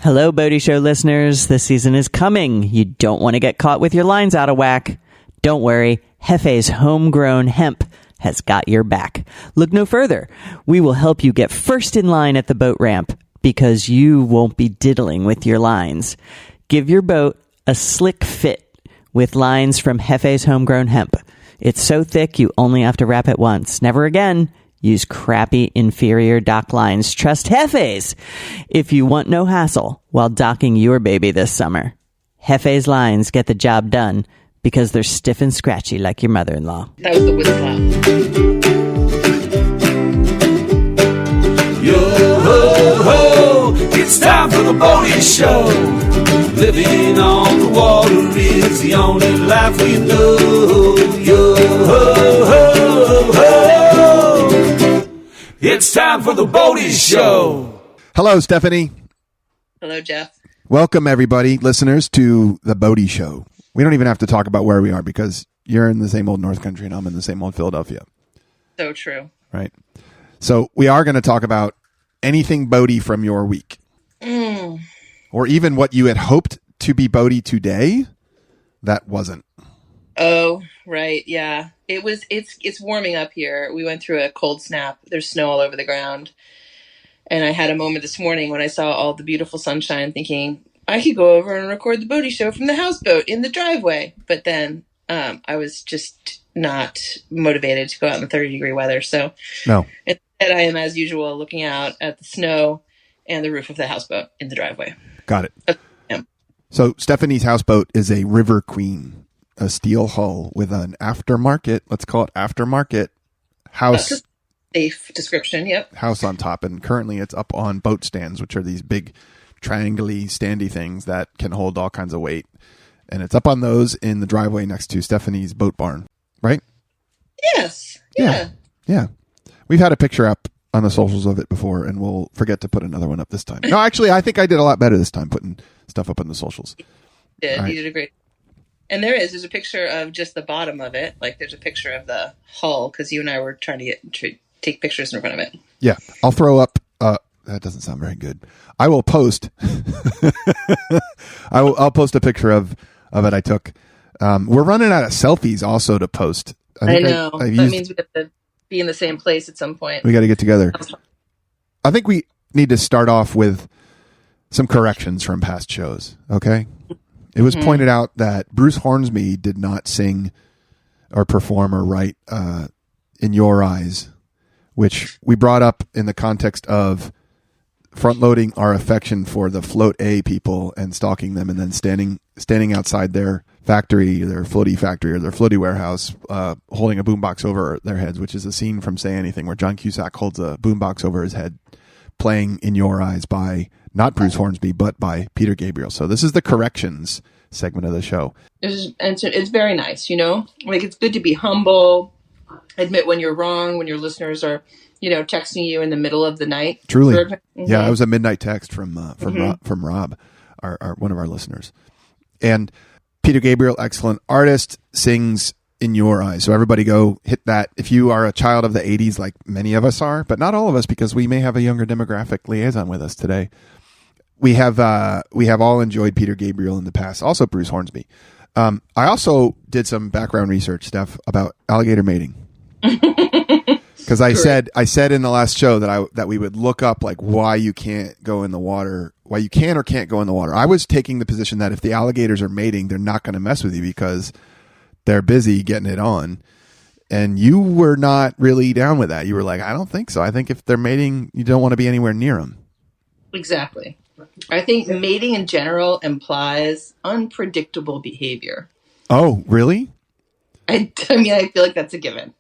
Hello, Bodie Show listeners. The season is coming. You don't want to get caught with your lines out of whack. Don't worry. Hefe's homegrown hemp has got your back. Look no further. We will help you get first in line at the boat ramp because you won't be diddling with your lines. Give your boat a slick fit with lines from Hefe's homegrown hemp. It's so thick you only have to wrap it once. Never again use crappy inferior dock lines. Trust Hefe's if you want no hassle while docking your baby this summer. Hefe's lines get the job done because they're stiff and scratchy like your mother-in-law. That was the whistle clap. Yo ho ho, it's time for the Bodie Show. Living on the water is the only life we know. Yo ho ho ho, it's time for the Bodie Show. Hello, Stephanie. Hello, Jeff. Welcome, everybody, listeners, to the Bodie Show. We don't even have to talk about where we are because you're in the same old North Country and I'm in the same old Philadelphia. So true. Right. So we are going to talk about anything Bodie from your week. Or even what you had hoped to be Bodie today that wasn't. Oh, right. Yeah. It's warming up here. We went through a cold snap. There's snow all over the ground. And I had a moment this morning when I saw all the beautiful sunshine thinking, I could go over and record the Bodie Show from the houseboat in the driveway. But then I was just not motivated to go out in the 30-degree weather. So no. Instead, I am, as usual, looking out at the snow and the roof of the houseboat in the driveway. Got it. Yeah. So Stephanie's houseboat is a River Queen, a steel hull with an aftermarket, let's call it aftermarket, house. That's a safe description, yep. House on top. And currently it's up on boat stands, which are these big triangle-y, standy things that can hold all kinds of weight. And it's up on those in the driveway next to Stephanie's boat barn, right? Yes. Yeah. Yeah. We've had a picture up on the socials of it before, and we'll forget to put another one up this time. No, actually, I think I did a lot better this time putting stuff up on the socials. You did. Right. You did a great. And there's a picture of just the bottom of it. Like there's a picture of the hull because you and I were trying to take pictures in front of it. Yeah. I'll throw up. That doesn't sound very good. I will post. I'll post a picture of it I took. We're running out of selfies also to post. I know. That means we have to be in the same place at some point. We got to get together. I think we need to start off with some corrections from past shows. Okay. It was pointed out that Bruce Hornsby did not sing or perform or write In Your Eyes, which we brought up in the context of front-loading our affection for the Float A people and stalking them and then standing outside their factory, their floaty factory or their floaty warehouse, holding a boombox over their heads, which is a scene from Say Anything where John Cusack holds a boombox over his head, playing In Your Eyes by not Bruce Hornsby, but by Peter Gabriel. So this is the corrections segment of the show. It's very nice, you know? Like, it's good to be humble, admit when you're wrong, when your listeners are, texting you in the middle of the night. Truly. Mm-hmm. Yeah, it was a midnight text from Rob, our one of our listeners. And Peter Gabriel, excellent artist, sings In Your Eyes. So everybody go hit that. If you are a child of the 80s, like many of us are, but not all of us because we may have a younger demographic liaison with us today. We have all enjoyed Peter Gabriel in the past, also Bruce Hornsby. I also did some background research, Steph, about alligator mating. Because I said in the last show that we would look up like why you can't go in the water, why you can or can't go in the water. I was taking the position that if the alligators are mating, they're not going to mess with you because they're busy getting it on. And you were not really down with that. You were like, I don't think so. I think if they're mating, you don't want to be anywhere near them. Exactly. I think mating in general implies unpredictable behavior. Oh, really? I mean, I feel like that's a given.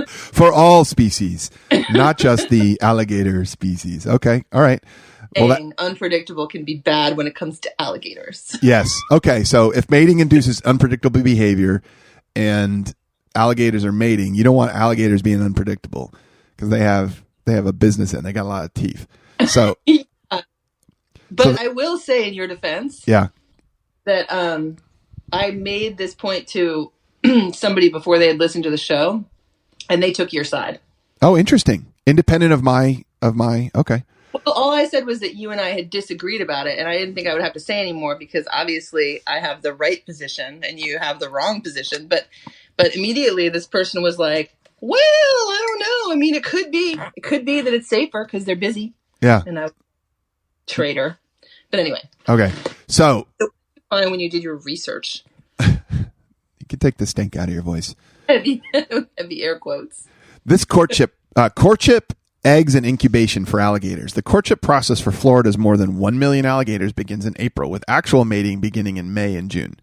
For all species, not just the alligator species. Okay. All right. Well, unpredictable can be bad when it comes to alligators. Yes. Okay. So if mating induces unpredictable behavior and alligators are mating, you don't want alligators being unpredictable because they have a business and they got a lot of teeth. So, yeah. But I will say in your defense, yeah, that I made this point to somebody before they had listened to the show, and they took your side. Oh, interesting. Independent of my. Okay. Well, all I said was that you and I had disagreed about it, and I didn't think I would have to say anymore because obviously I have the right position and you have the wrong position. But immediately this person was like, "Well, I don't know. I mean, it could be that it's safer because they're busy." Yeah. And I traitor. But anyway. Okay. So Fine when you did your research. you can take the stink out of your voice. Heavy air quotes. This courtship, eggs, and incubation for alligators. The courtship process for Florida's more than 1 million alligators begins in April, with actual mating beginning in May and June.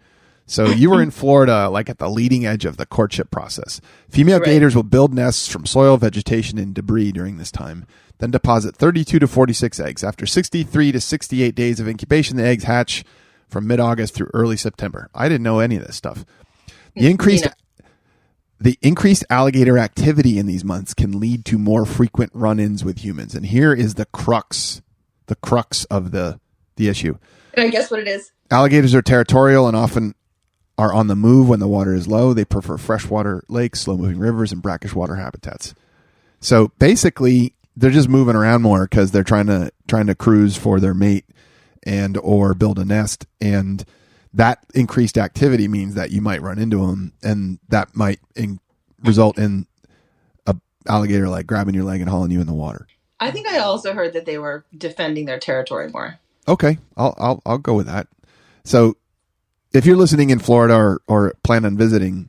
So you were in Florida, like at the leading edge of the courtship process. Female gators will build nests from soil, vegetation, and debris during this time, then deposit 32 to 46 eggs. After 63 to 68 days of incubation, the eggs hatch from mid-August through early September. I didn't know any of this stuff. The increased alligator activity in these months can lead to more frequent run-ins with humans. And here is the crux of the issue. Can I guess what it is? Alligators are territorial and often are on the move when the water is low. They prefer freshwater lakes, slow-moving rivers, and brackish water habitats. So basically, they're just moving around more because they're trying to cruise for their mate and or build a nest. And that increased activity means that you might run into them, and that might result in a alligator like grabbing your leg and hauling you in the water. I think I also heard that they were defending their territory more. Okay, I'll go with that. So, if you're listening in Florida or plan on visiting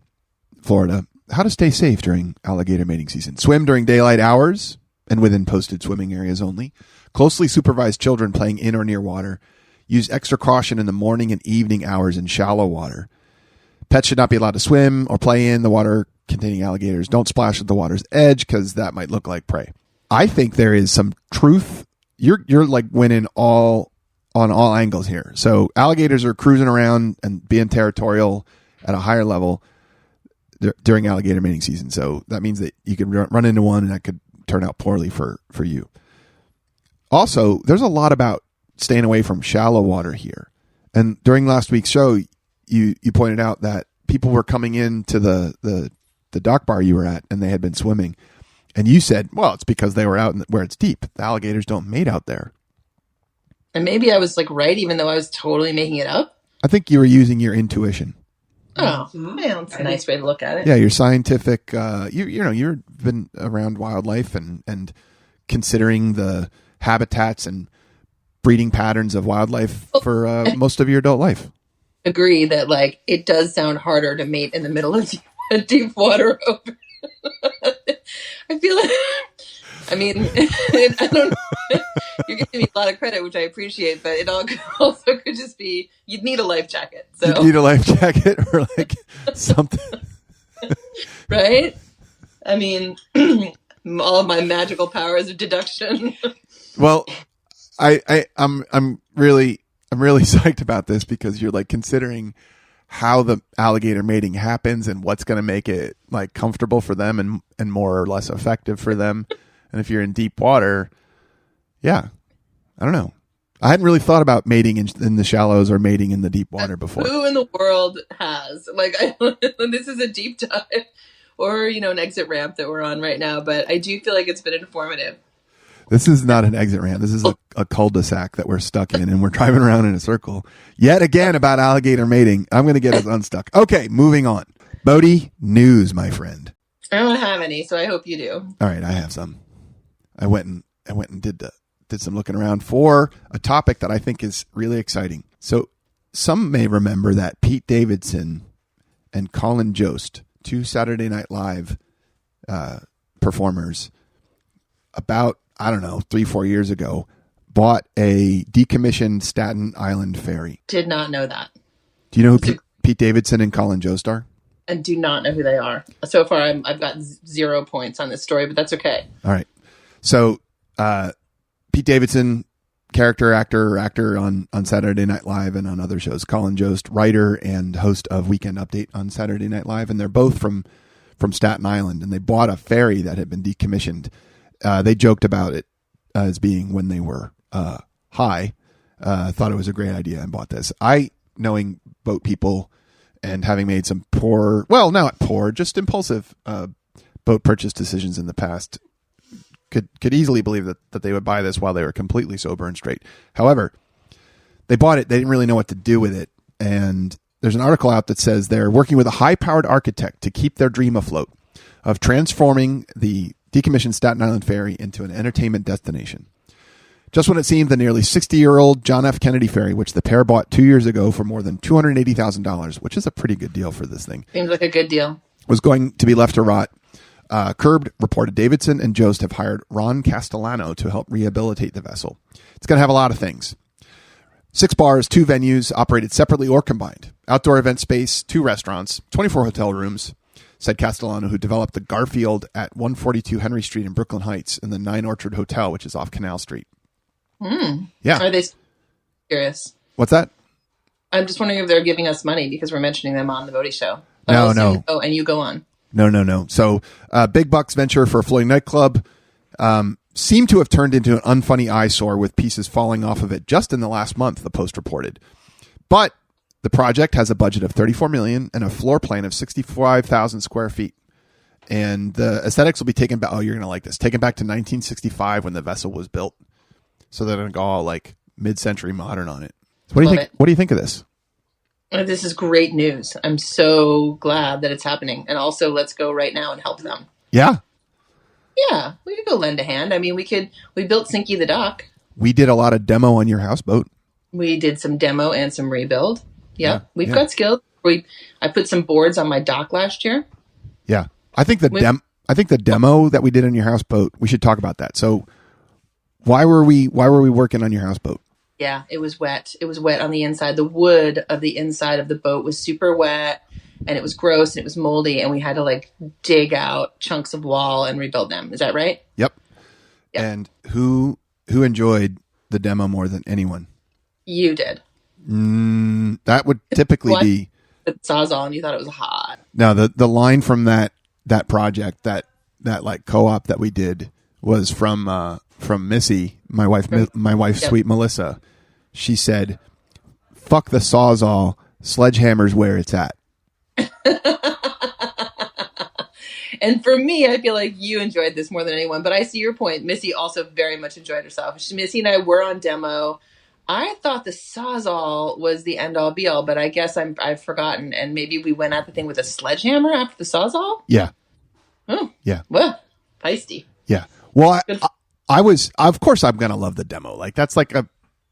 Florida, how to stay safe during alligator mating season? Swim during daylight hours and within posted swimming areas only. Closely supervise children playing in or near water. Use extra caution in the morning and evening hours in shallow water. Pets should not be allowed to swim or play in the water containing alligators. Don't splash at the water's edge because that might look like prey. I think there is some truth. You're like winning on all angles here. So alligators are cruising around and being territorial at a higher level during alligator mating season. So that means that you could run into one and that could turn out poorly for you. Also, there's a lot about staying away from shallow water here. And during last week's show, you pointed out that people were coming into the dock bar you were at and they had been swimming. And you said, well, it's because they were out where it's deep. The alligators don't mate out there. And maybe I was like right, even though I was totally making it up. I think you were using your intuition. Oh, well, that's a nice way to look at it. Yeah, your scientific, you've been around wildlife and considering the habitats and breeding patterns of wildlife for most of your adult life. Agree that like it does sound harder to mate in the middle of deep water. I feel like, I mean, I don't know. You're giving me a lot of credit, which I appreciate, but it also could just be you'd need a life jacket. So you'd need a life jacket or like something, right? I mean, all of my magical powers of deduction. Well, I'm really psyched about this because you're like considering how the alligator mating happens and what's going to make it like comfortable for them and more or less effective for them. And if you're in deep water, yeah, I don't know. I hadn't really thought about mating in the shallows or mating in the deep water before. Who in the world has? Like, this is a deep dive or, an exit ramp that we're on right now, but I do feel like it's been informative. This is not an exit ramp. This is a cul-de-sac that we're stuck in, and we're driving around in a circle. Yet again about alligator mating. I'm going to get us unstuck. Okay, moving on. Bodhi, news, my friend. I don't have any, so I hope you do. All right, I have some. I went and did some looking around for a topic that I think is really exciting. So some may remember that Pete Davidson and Colin Jost, two Saturday Night Live performers, about 3-4 years ago, bought a decommissioned Staten Island ferry. Did not know that. Do you know who Pete Davidson and Colin Jost are? I do not know who they are. So far, I've got 0 points on this story, but that's okay. All right. So Pete Davidson, character actor on Saturday Night Live and on other shows. Colin Jost, writer and host of Weekend Update on Saturday Night Live. And they're both from Staten Island. And they bought a ferry that had been decommissioned. They joked about it as being when they were high. Thought it was a great idea and bought this. Knowing boat people and having made some just impulsive boat purchase decisions in the past, could easily believe that they would buy this while they were completely sober and straight. However, they bought it. They didn't really know what to do with it. And there's an article out that says they're working with a high-powered architect to keep their dream afloat of transforming the decommissioned Staten Island Ferry into an entertainment destination. Just when it seemed the nearly 60-year-old John F. Kennedy Ferry, which the pair bought 2 years ago for more than $280,000, which is a pretty good deal for this thing, Seems like a good deal. was going to be left to rot. Curbed reported Davidson and Jost have hired Ron Castellano to help rehabilitate the vessel. It's going to have a lot of things. 6 bars, 2 venues operated separately or combined. Outdoor event space, 2 restaurants, 24 hotel rooms, said Castellano, who developed the Garfield at 142 Henry Street in Brooklyn Heights and the 9 Orchard Hotel, which is off Canal Street. Yeah. Are they curious? What's that? I'm just wondering if they're giving us money because we're mentioning them on the Bodie Show. No. Oh, and you go on. No. So, big bucks venture for a floating nightclub seemed to have turned into an unfunny eyesore with pieces falling off of it just in the last month, the Post reported. But the project has a budget of $34 million and a floor plan of 65,000 square feet. And the aesthetics will be taken back. Oh, you're going to like this. Taken back to 1965 when the vessel was built. So they're going to go all like mid-century modern on it. So what do you think? What do you think of this? This is great news. I'm so glad that it's happening. And also, let's go right now and help them. Yeah. Yeah, we could go lend a hand. I mean, we built Sinky the dock. We did a lot of demo on your houseboat. We did some demo and some rebuild. Yeah, we've got skills. I put some boards on my dock last year. Yeah. I think the demo that we did on your houseboat, we should talk about that. So why were we working on your houseboat? Yeah, it was wet. It was wet on the inside. The wood of the inside of the boat was super wet, and it was gross, and it was moldy, and we had to like dig out chunks of wall and rebuild them. Is that right? Yep. And who enjoyed the demo more than anyone? You did. That would typically be the Sawzall, and you thought it was hot. No, the line from that project, that like co-op that we did was from Missy, my wife, sweet Melissa. She said, "Fuck the Sawzall, Sledgehammer's where it's at." And for me, I feel like you enjoyed this more than anyone, but I see your point. Missy also very much enjoyed herself. Missy and I were on demo. I thought the Sawzall was the end all be all, but I guess I've forgotten. And maybe we went at the thing with a sledgehammer after the Sawzall. Yeah. Oh yeah. Well, feisty. Yeah. Well, of course I'm going to love the demo. Like that's like a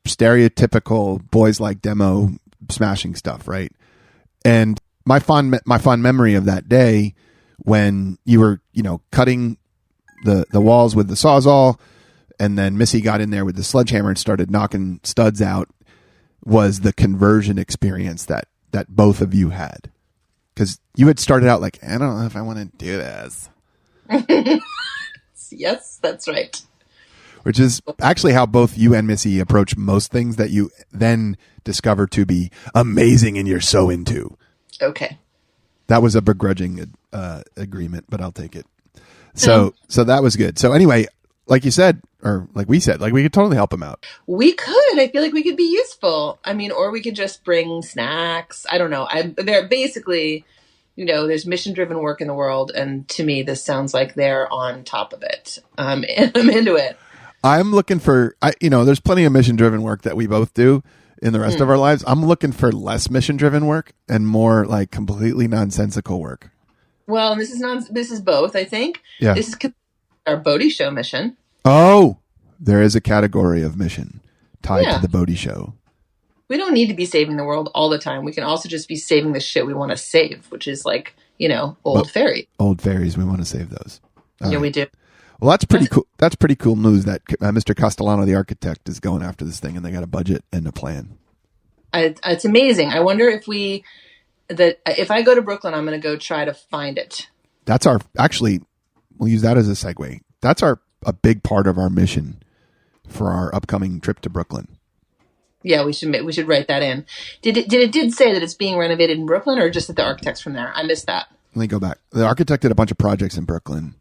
stereotypical boys like demo smashing stuff. Right. And my fond memory of that day when you were, cutting the walls with the Sawzall, and then Missy got in there with the sledgehammer and started knocking studs out, was the conversion experience that both of you had. Because you had started out like, I don't know if I want to do this. Yes, that's right. Which is actually how both you and Missy approach most things that you then discover to be amazing and you're so into. Okay. That was a begrudging agreement, but I'll take it. So that was good. So anyway, like you said, or like we said, like we could totally help them out. We could. I feel like we could be useful. I mean, or we could just bring snacks. I don't know. They're basically, there's mission-driven work in the world, and to me, this sounds like they're on top of it. I'm into it. I'm looking for, there's plenty of mission-driven work that we both do in the rest of our lives. I'm looking for less mission-driven work and more like completely nonsensical work. Well, this is both, I think. Yeah. This is our Bodie Show mission. Oh, there is a category of mission tied to the Bodie Show. We don't need to be saving the world all the time. We can also just be saving the shit we want to save, which is like, old ferry. Old ferries, we want to save those. All right. We do. Well, that's pretty cool. That's pretty cool news that Mr. Castellano, the architect, is going after this thing, and they got a budget and a plan. It's amazing. I wonder if I go to Brooklyn, I'm going to go try to find it. We'll use that as a segue. That's a big part of our mission for our upcoming trip to Brooklyn. Yeah, we should write that in. Did it say that it's being renovated in Brooklyn, or just that the architect's from there? I missed that. Let me go back. The architect did a bunch of projects in Brooklyn.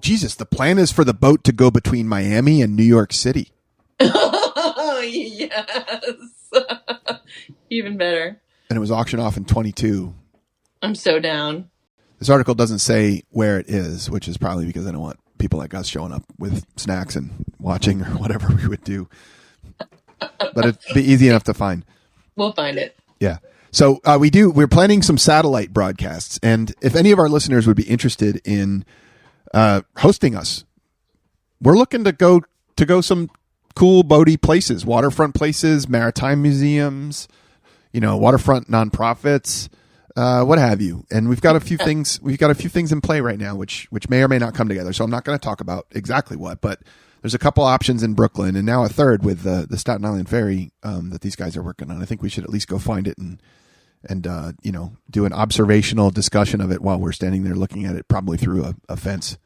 Jesus! The plan is for the boat to go between Miami and New York City. Oh yes, even better. And it was auctioned off in 22. I'm so down. This article doesn't say where it is, which is probably because I don't want people like us showing up with snacks and watching or whatever we would do. But it'd be easy enough to find. We'll find it. Yeah. So we're planning some satellite broadcasts. And if any of our listeners would be interested in hosting us, we're looking to go some cool boaty places, waterfront places, maritime museums, waterfront nonprofits, what have you. And we've got a few things. We've got a few things in play right now, which may or may not come together. So I'm not going to talk about exactly what, but there's a couple options in Brooklyn, and now a third with the Staten Island Ferry that these guys are working on. I think we should at least go find it and do an observational discussion of it while we're standing there looking at it, probably through a fence.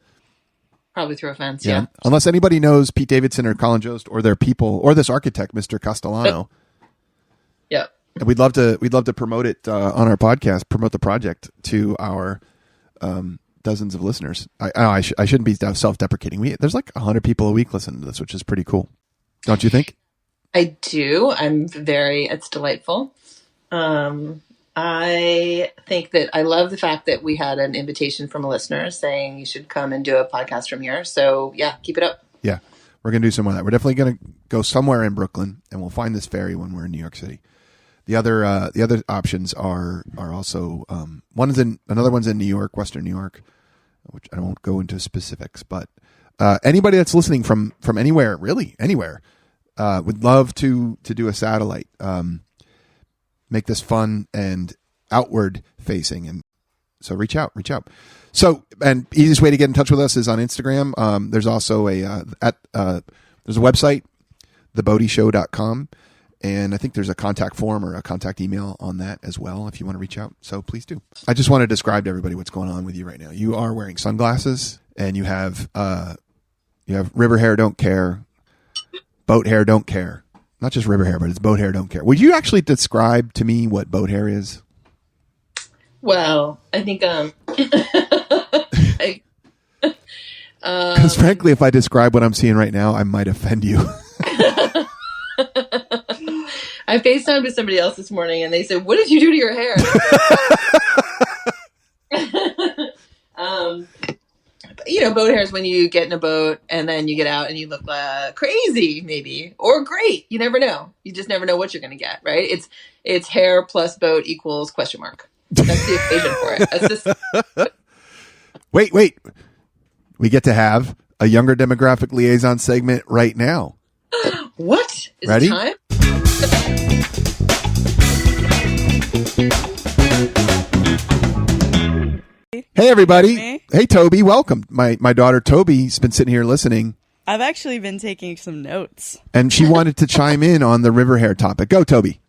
Probably through a fence, yeah. Unless anybody knows Pete Davidson or Colin Jost or their people or this architect, Mr. Castellano. Yeah. And we'd love to promote it on our podcast, promote the project to our dozens of listeners. I shouldn't be self-deprecating. There's like 100 people a week listening to this, which is pretty cool. Don't you think? I do. It's delightful. I think that I love the fact that we had an invitation from a listener saying you should come and do a podcast from here. So yeah, keep it up. Yeah, we're going to do some of that. We're definitely going to go somewhere in Brooklyn, and we'll find this ferry when we're in New York City. The other options are also another one's in New York, Western New York, which I won't go into specifics, but anybody that's listening from anywhere, really anywhere, would love to do a satellite. Make this fun and outward facing. And so reach out. So, and easiest way to get in touch with us is on Instagram. There's also there's a website, theboatyshow.com. And I think there's a contact form or a contact email on that as well if you want to reach out. So please do. I just want to describe to everybody what's going on with you right now. You are wearing sunglasses and you have river hair don't care, boat hair don't care. Not just river hair, but it's boat hair don't care. Would you actually describe to me what boat hair is? Well, I think because frankly, if I describe what I'm seeing right now, I might offend you. I FaceTimed with somebody else this morning, and they said, "What did you do to your hair?" Boat hair is when you get in a boat and then you get out and you look crazy, maybe, or great. You never know. You just never know what you're going to get, right? It's hair plus boat equals question mark. That's the equation for it. That's just... Wait. We get to have a younger demographic liaison segment right now. What? Is Ready? it time? Hey, everybody. Hey, Toby. Welcome. My daughter, Toby's been sitting here listening. I've actually been taking some notes. And she wanted to chime in on the river hair topic. Go, Toby.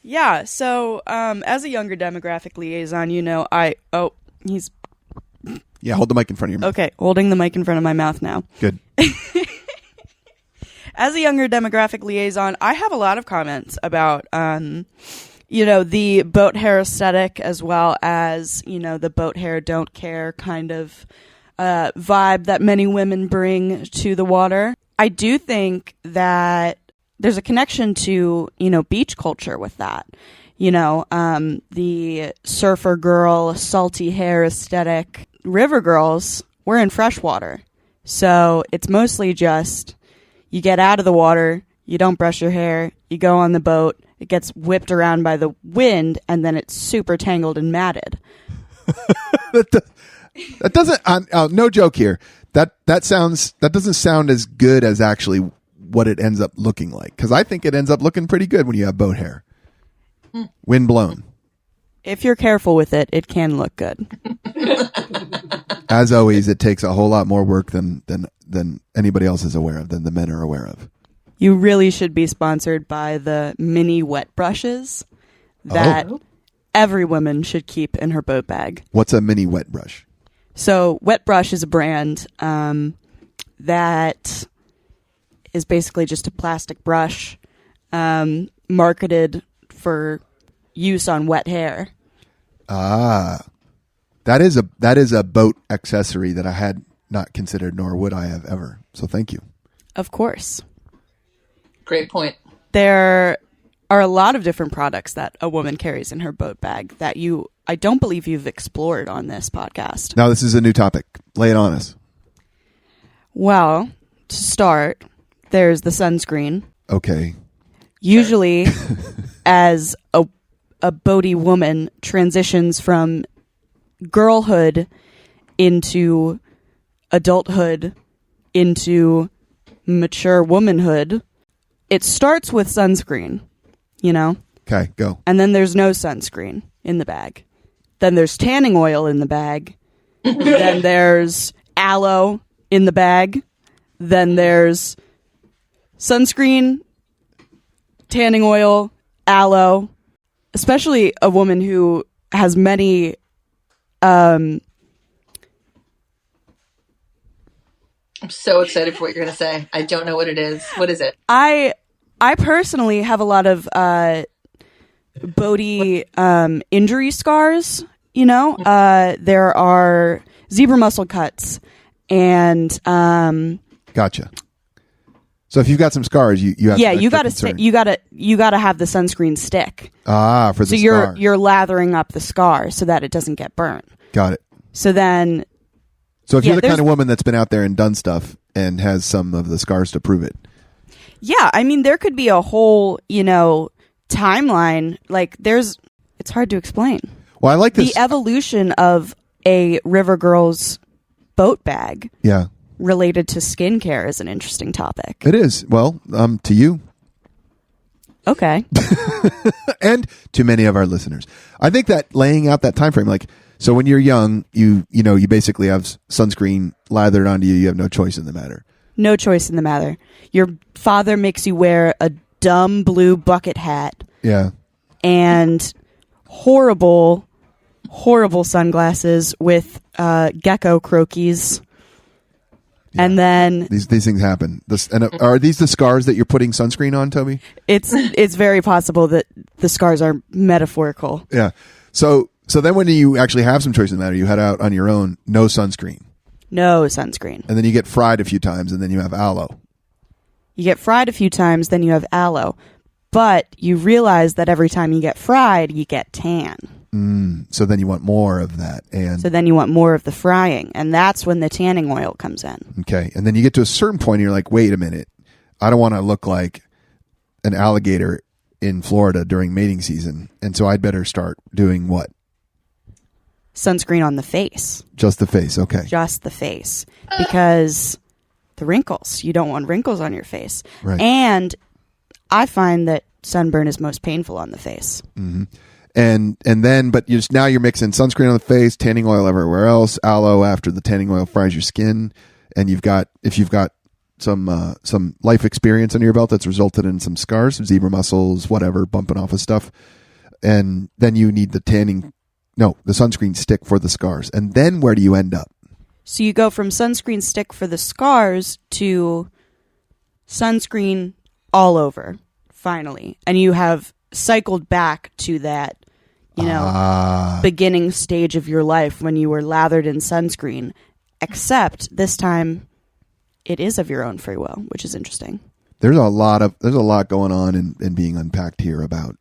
Yeah. So, as a younger demographic liaison, he's... Yeah, hold the mic in front of your mouth. Okay, holding the mic in front of my mouth now. Good. As a younger demographic liaison, I have a lot of comments about... the boat hair aesthetic, as well as, the boat hair don't care kind of vibe that many women bring to the water. I do think that there's a connection to, beach culture with that. The surfer girl, salty hair aesthetic. River girls, we're in freshwater. So it's mostly just you get out of the water, you don't brush your hair, you go on the boat, it gets whipped around by the wind, and then it's super tangled and matted. That doesn't. No joke here. That doesn't sound as good as actually what it ends up looking like. Because I think it ends up looking pretty good when you have boat hair, wind blown. If you're careful with it, it can look good. As always, it takes a whole lot more work than anybody else is aware of, than the men are aware of. You really should be sponsored by the mini wet brushes that every woman should keep in her boat bag. What's a mini wet brush? So Wet Brush is a brand that is basically just a plastic brush marketed for use on wet hair. Ah, that is a boat accessory that I had not considered, nor would I have ever. So thank you. Of course. Great point. There are a lot of different products that a woman carries in her boat bag that I don't believe you've explored on this podcast. Now, this is a new topic. Lay it on us. Well, to start, there's the sunscreen. Okay. Usually, as a Bodhi woman transitions from girlhood into adulthood into mature womanhood, it starts with sunscreen, you know? Okay, go. And then there's no sunscreen in the bag. Then there's tanning oil in the bag. Then there's aloe in the bag. Then there's sunscreen, tanning oil, aloe. Especially a woman who has many I'm so excited for what you're going to say. I don't know what it is. What is it? I personally have a lot of Bodhi injury scars, you know? There are zebra muscle cuts and Gotcha. So if you've got some scars, you have you got to you got to have the sunscreen stick. for the So scar. you're lathering up the scar so that it doesn't get burnt. Got it. So then So if Yeah, you're the kind there's- of woman that's been out there and done stuff and has some of the scars to prove it. yeah, I mean there could be a whole, you know, timeline. Like it's hard to explain. Well, I like this. The evolution of a River Girls boat bag Yeah, related to skincare is an interesting topic. it is. Well, to you Okay. and to many of our listeners. I think that laying out that time frame, like, so when you're young, you basically have sunscreen lathered onto you. You have no choice in the matter. No choice in the matter. Your father makes you wear a dumb blue bucket hat Yeah. and horrible sunglasses with gecko croakies. And then These things happen. Are these the scars that you're putting sunscreen on, Toby? it's very possible that the scars are metaphorical. Yeah. So then when you actually have some choice in the matter, you head out on your own, no sunscreen. No sunscreen. And then you get fried a few times, and then you have aloe. You get fried a few times, then you have aloe. But you realize that every time you get fried, you get tan. So then you want more of that. And So then you want more of the frying. And that's when the tanning oil comes in. okay. And then you get to a certain point and you're like, wait a minute. I don't want to look like an alligator in Florida during mating season. And so I'd better start doing what? Sunscreen on the face. Just the face. Okay. Just the face. Because the wrinkles. You don't want wrinkles on your face. Right. And I find that sunburn is most painful on the face. And then, but now you're mixing sunscreen on the face, tanning oil everywhere else, aloe after the tanning oil fries your skin. And if you've got some life experience under your belt that's resulted in some scars, zebra muscles, whatever, bumping off of stuff. And then you need the sunscreen stick for the scars. And then where do you end up? So you go from sunscreen stick for the scars to sunscreen all over, finally. And you have cycled back to that, beginning stage of your life when you were lathered in sunscreen, except this time it is of your own free will, which is interesting. There's a lot going on and being unpacked here about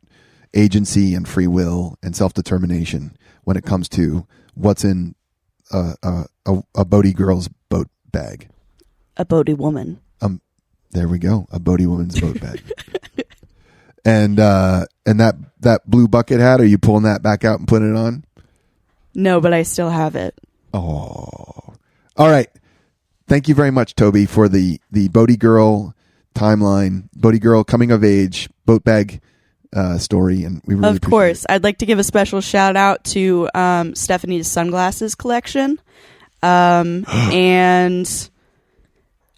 agency and free will and self-determination when it comes to what's in a Bodhi girl's boat bag. A Bodhi woman. There we go. A Bodhi woman's boat bag. And that blue bucket hat, are you pulling that back out and putting it on? No, but I still have it. Oh. All right. Thank you very much, Toby, for the Bodhi girl timeline, Bodhi girl coming of age, boat bag story. And we really Of appreciate course. it. I'd like to give a special shout out to Stephanie's sunglasses collection and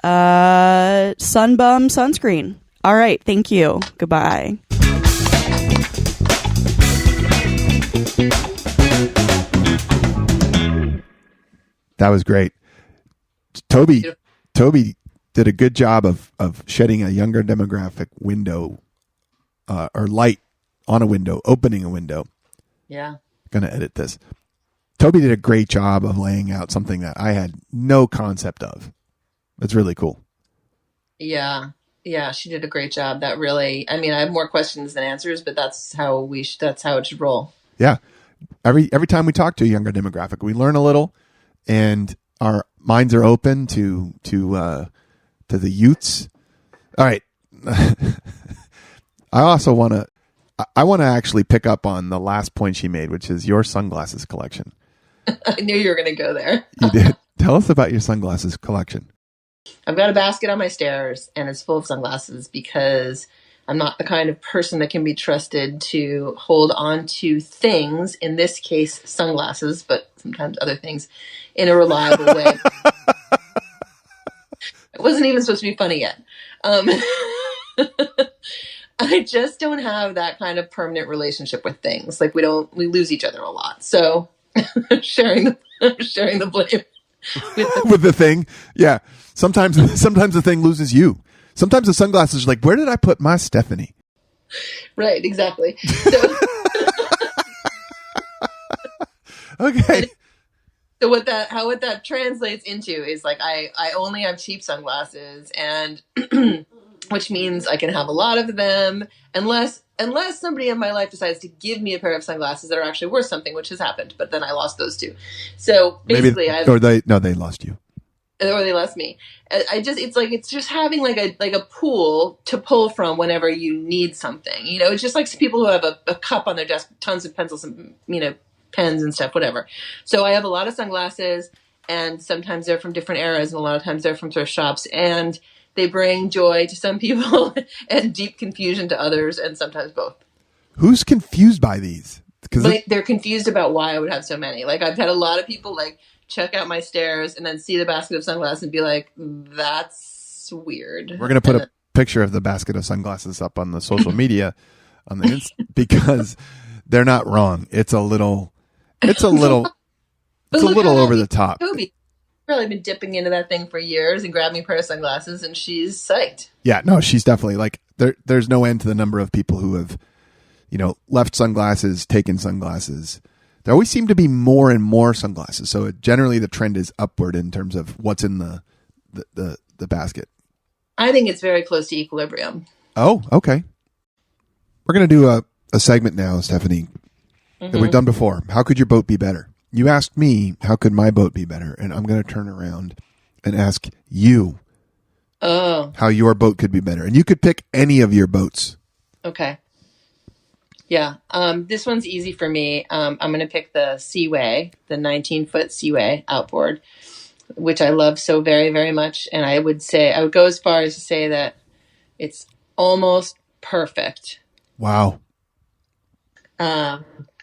Sunbum sunscreen. All right. Thank you. Goodbye. That was great. Toby did a good job of shedding a younger demographic window or light on a window, opening a window. Yeah. Gonna edit this. Toby did a great job of laying out something that I had no concept of. That's really cool. Yeah. Yeah, she did a great job. That really, I mean, I have more questions than answers, but that's how that's how it should roll. Yeah. Every time we talk to a younger demographic, we learn a little, and our minds are open to the youths. All right. I also want to actually pick up on the last point she made, which is your sunglasses collection. I knew you were going to go there. You did. Tell us about your sunglasses collection. I've got a basket on my stairs, and it's full of sunglasses because I'm not the kind of person that can be trusted to hold on to things, in this case, sunglasses, but sometimes other things, in a reliable way. It wasn't even supposed to be funny yet. I just don't have that kind of permanent relationship with things. Like we lose each other a lot. So sharing the blame with the thing. Yeah. Sometimes the thing loses you. Sometimes the sunglasses are like, where did I put my Stephanie? Right, exactly. So, okay. So what that translates into is like I only have cheap sunglasses, and which means I can have a lot of them unless somebody in my life decides to give me a pair of sunglasses that are actually worth something, which has happened. But then I lost those two. So basically, they lost you. Or they lost me. It's just having like a pool to pull from whenever you need something. You know, it's just like people who have a cup on their desk, tons of pencils and pens and stuff, whatever. So I have a lot of sunglasses, and sometimes they're from different eras, and a lot of times they're from thrift shops, and they bring joy to some people and deep confusion to others, and sometimes both. Who's confused by these? Because they're confused about why I would have so many. Like I've had a lot of people like check out my stairs and then see the basket of sunglasses and be like, "That's weird." We're gonna put a picture of the basket of sunglasses up on the social media, on the because they're not wrong. It's a little over the top. Toby really been dipping into that thing for years and grabbed me a pair of sunglasses, and she's psyched. Yeah, no, she's definitely like there's no end to the number of people who have, left sunglasses, taken sunglasses. There always seem to be more and more sunglasses. So generally the trend is upward in terms of what's in the basket. I think it's very close to equilibrium. Oh, okay. We're going to do a segment now, Stephanie, that we've done before. How could your boat be better? You asked me, how could my boat be better? And I'm going to turn around and ask you how your boat could be better. And you could pick any of your boats. Okay. Yeah. This one's easy for me. I'm going to pick the Seaway, the 19-foot Seaway outboard, which I love so very, very much. And I would go as far as to say that it's almost perfect. Wow.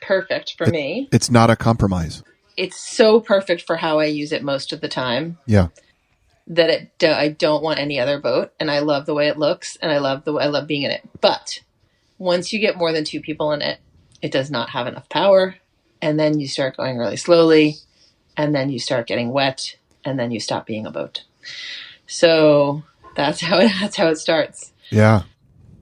Perfect for me. It's not a compromise. It's so perfect for how I use it most of the time. Yeah. That I don't want any other boat, and I love the way it looks, and I love being in it. But once you get more than two people in it, it does not have enough power, and then you start going really slowly, and then you start getting wet, and then you stop being a boat. So that's how it starts. Yeah.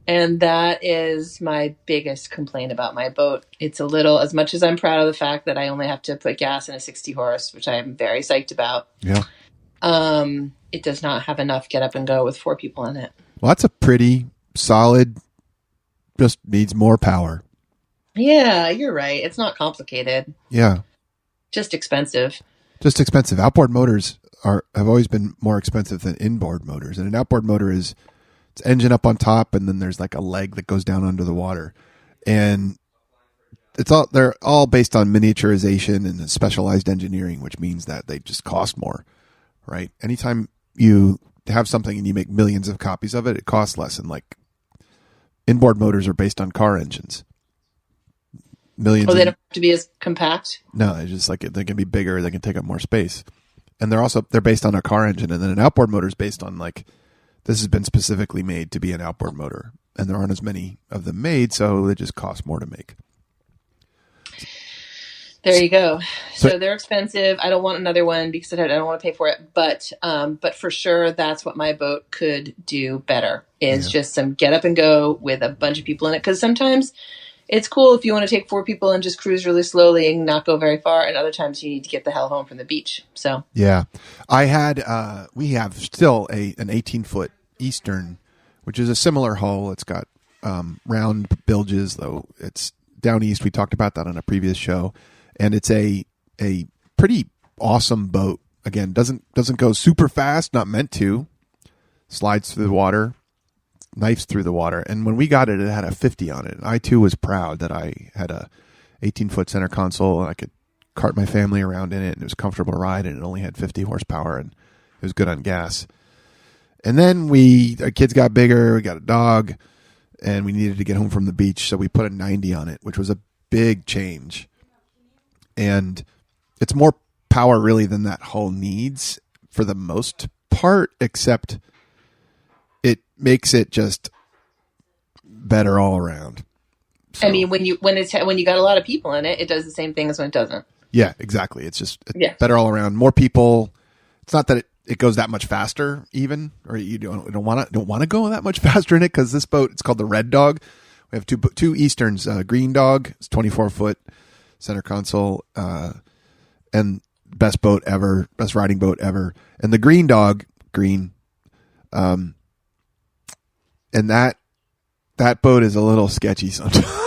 And that is my biggest complaint about my boat. It's a little, as much as I'm proud of the fact that I only have to put gas in a 60 horse, which I am very psyched about. Yeah. It does not have enough get up and go with 4 people in it. Well, that's a pretty solid, just needs more power. Yeah, you're right. It's not complicated. Yeah. Just expensive. Outboard motors have always been more expensive than inboard motors. And an outboard motor is it's engine up on top, and then there's like a leg that goes down under the water. And they're all based on miniaturization and specialized engineering, which means that they just cost more, right? Anytime you have something and you make millions of copies of it, it costs less. And like inboard motors are based on car engines. Millions. Oh, they don't have to be as compact? No, it's just like they can be bigger. They can take up more space. And they're based on a car engine. And then an outboard motor is based on like, this has been specifically made to be an outboard motor. And there aren't as many of them made, so it just costs more to make. There you go. So they're expensive. I don't want another one because I don't want to pay for it. But for sure, that's what my boat could do better is just some get up and go with a bunch of people in it. Because sometimes it's cool if you want to take 4 people and just cruise really slowly and not go very far. And other times you need to get the hell home from the beach. So yeah, we have still an 18-foot Eastern, which is a similar hull. It's got round bilges, though it's down east. We talked about that on a previous show. And it's a pretty awesome boat. again, doesn't go super fast, not meant to. Slides through the water, knifes through the water. And when we got it, it had a 50 on it. And I too was proud that I had a 18-foot center console and I could cart my family around in it, and it was comfortable to ride, and it only had 50 horsepower, and it was good on gas. And then our kids got bigger, we got a dog, and we needed to get home from the beach, so we put a 90 on it, which was a big change. And it's more power really than that hull needs for the most part, except it makes it just better all around. So, I mean, when you got a lot of people in it, it does the same thing as when it doesn't. yeah, exactly. It's better all around. More people. It's not that it goes that much faster, even, or you don't want to go that much faster in it, because this boat, it's called the Red Dog. We have two Easterns. Green Dog, it's 24-foot center console, and best boat ever, best riding boat ever. And the Green Dog, and that boat is a little sketchy sometimes.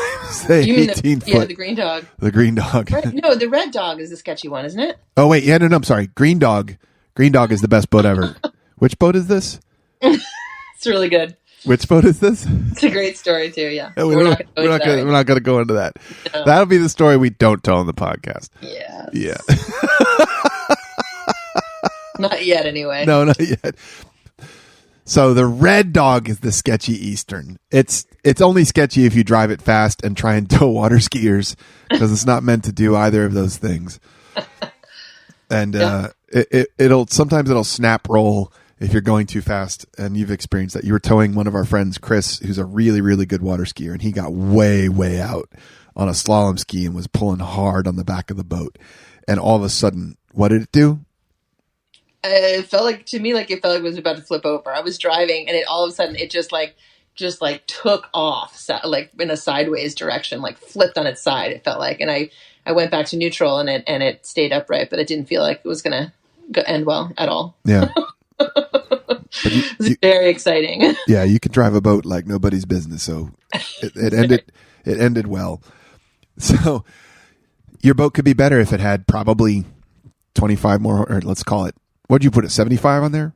You mean 18 foot. Yeah, the Green Dog. The Green Dog. No, the Red Dog is the sketchy one, isn't it? Oh wait, yeah, no, I'm sorry. Green Dog is the best boat ever. Which boat is this? It's really good. Which boat is this? It's a great story too. Yeah, We're not going to go into that. No. That'll be the story we don't tell on the podcast. Yeah. Not yet, anyway. No, not yet. So the Red Dog is the sketchy Eastern. It's only sketchy if you drive it fast and try and tow water skiers, because it's not meant to do either of those things. And it'll snap roll if you're going too fast, and you've experienced that. You were towing one of our friends, Chris, who's a really, really good water skier, and he got way, way out on a slalom ski and was pulling hard on the back of the boat. And all of a sudden, what did it do? It felt like it was about to flip over. I was driving, and all of a sudden it just took off, like in a sideways direction, like flipped on its side. It felt like, and I went back to neutral, and it stayed upright, but it didn't feel like it was gonna end well at all. Yeah, it was very exciting. Yeah, you can drive a boat like nobody's business. So it ended well. So your boat could be better if it had probably 25 more, or let's call it. What'd you put it? 75 on there?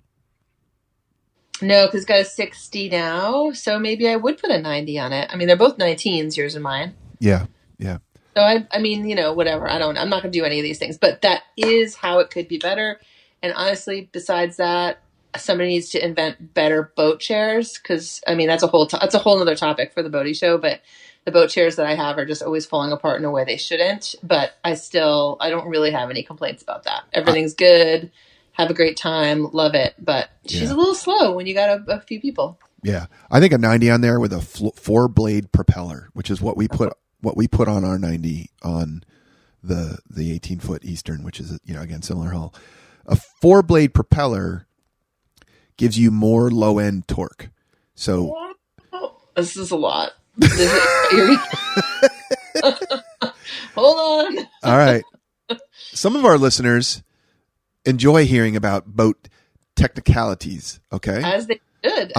No, because it's got a 60 now, so maybe I would put a 90 on it. I mean, they're both 19s, yours and mine. Yeah. So I mean, whatever. I'm not going to do any of these things, but that is how it could be better. And honestly, besides that, somebody needs to invent better boat chairs, because I mean, that's a whole other topic for the Boaty Show. But the boat chairs that I have are just always falling apart in a way they shouldn't. But I don't really have any complaints about that. Everything's good. Have a great time, love it, but she's a little slow when you got a few people. Yeah, I think a 90 on there with a 4-blade propeller, which is what we put on our 90 on the 18-foot Eastern, which is again similar hull. A 4-blade propeller gives you more low end torque. So this is a lot. Hold on. All right, some of our listeners enjoy hearing about boat technicalities, okay? As they should.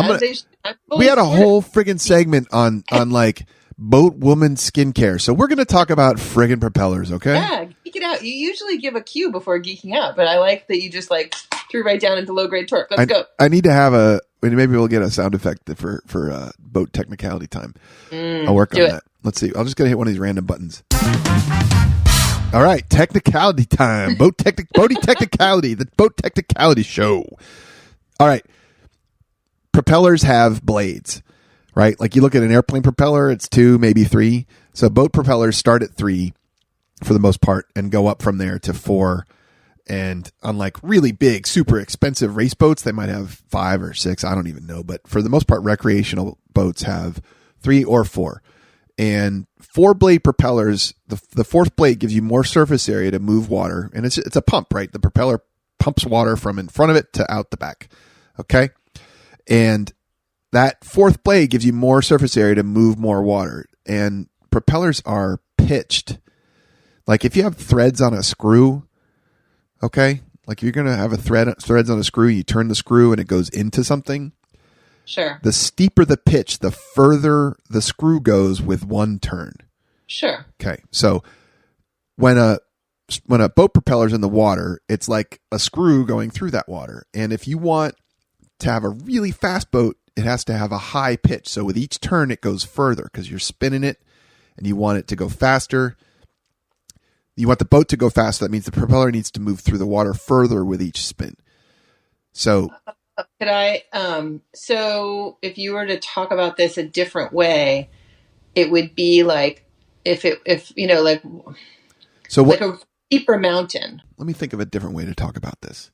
We had a whole friggin' segment on like boat woman skincare, so we're going to talk about friggin' propellers, okay? Yeah, geek it out. You usually give a cue before geeking out, but I like that you just threw right down into low grade torque. Let's go. I need to have maybe we'll get a sound effect for boat technicality time. I'll work on that. Let's see. I'm just going to hit one of these random buttons. All right, technicality time. Boaty technicality, the boat technicality show. All right. Propellers have blades, right? Like you look at an airplane propeller, it's 2, maybe 3. So boat propellers start at 3 for the most part and go up from there to 4. And unlike really big, super expensive race boats, they might have 5 or 6. I don't even know. But for the most part, recreational boats have 3 or 4. And 4-blade propellers, the 4th blade gives you more surface area to move water. And it's a pump, right? The propeller pumps water from in front of it to out the back. Okay? And that 4th blade gives you more surface area to move more water. And propellers are pitched. Like if you have threads on a screw, okay? Like if you're going to have threads on a screw, you turn the screw and it goes into something. Sure. The steeper the pitch, the further the screw goes with one turn. Sure. Okay. So when a boat propeller's in the water, it's like a screw going through that water. And if you want to have a really fast boat, it has to have a high pitch. So with each turn, it goes further because you're spinning it and you want it to go faster. You want the boat to go faster. That means the propeller needs to move through the water further with each spin. So could I, so if you were to talk about this a different way, it would be like, if you know, like, so what, like a steeper mountain. let me think of a different way to talk about this.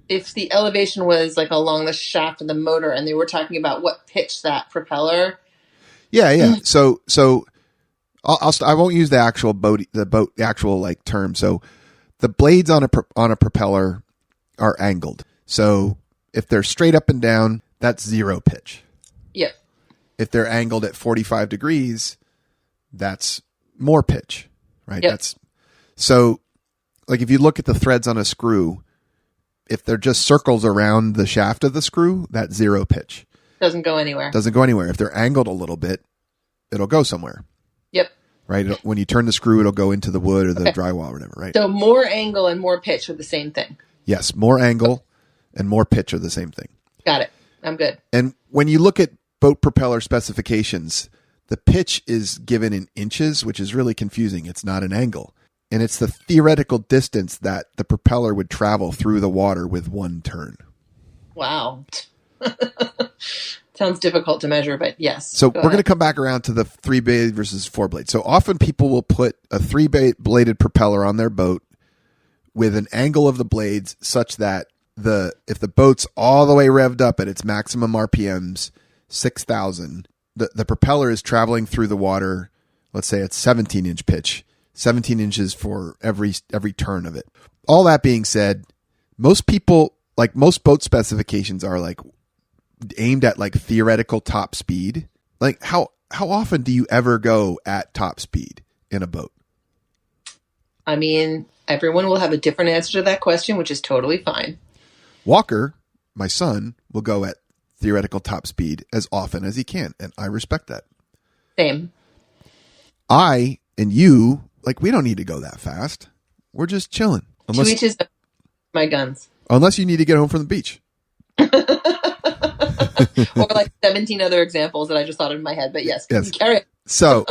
If the elevation was like along the shaft of the motor and they were talking about what pitched that propeller. Yeah. So I won't use the actual the actual like term. So the blades on a propeller are angled. So if they're straight up and down, that's 0 pitch. Yep. If they're angled at 45 degrees, that's more pitch, right? Yep. So like if you look at the threads on a screw, if they're just circles around the shaft of the screw, that's 0 pitch. Doesn't go anywhere. If they're angled a little bit, it'll go somewhere. Yep. Right? When you turn the screw, it'll go into the wood or the drywall or whatever, right? So more angle and more pitch are the same thing. Yes, more angle and more pitch are the same thing. Got it. I'm good. And when you look at boat propeller specifications, the pitch is given in inches, which is really confusing. It's not an angle. And it's the theoretical distance that the propeller would travel through the water with one turn. Wow. Sounds difficult to measure, but yes. So we're going to come back around to the 3-blade versus 4-blade. So often people will put a 3-bladed propeller on their boat with an angle of the blades such that if the boat's all the way revved up at its maximum RPMs, 6,000, the propeller is traveling through the water. Let's say it's 17-inch pitch, 17 inches for every turn of it. All that being said, most people, like most boat specifications are like aimed at like theoretical top speed. Like how often do you ever go at top speed in a boat? I mean, everyone will have a different answer to that question, which is totally fine. Walker, my son, will go at theoretical top speed as often as he can, and I respect that. Same. I and you, like, we don't need to go that fast. We're just chilling. To each his own. My guns. Unless you need to get home from the beach. Or like 17 other examples that I just thought of in my head, but yes. Carry it. So,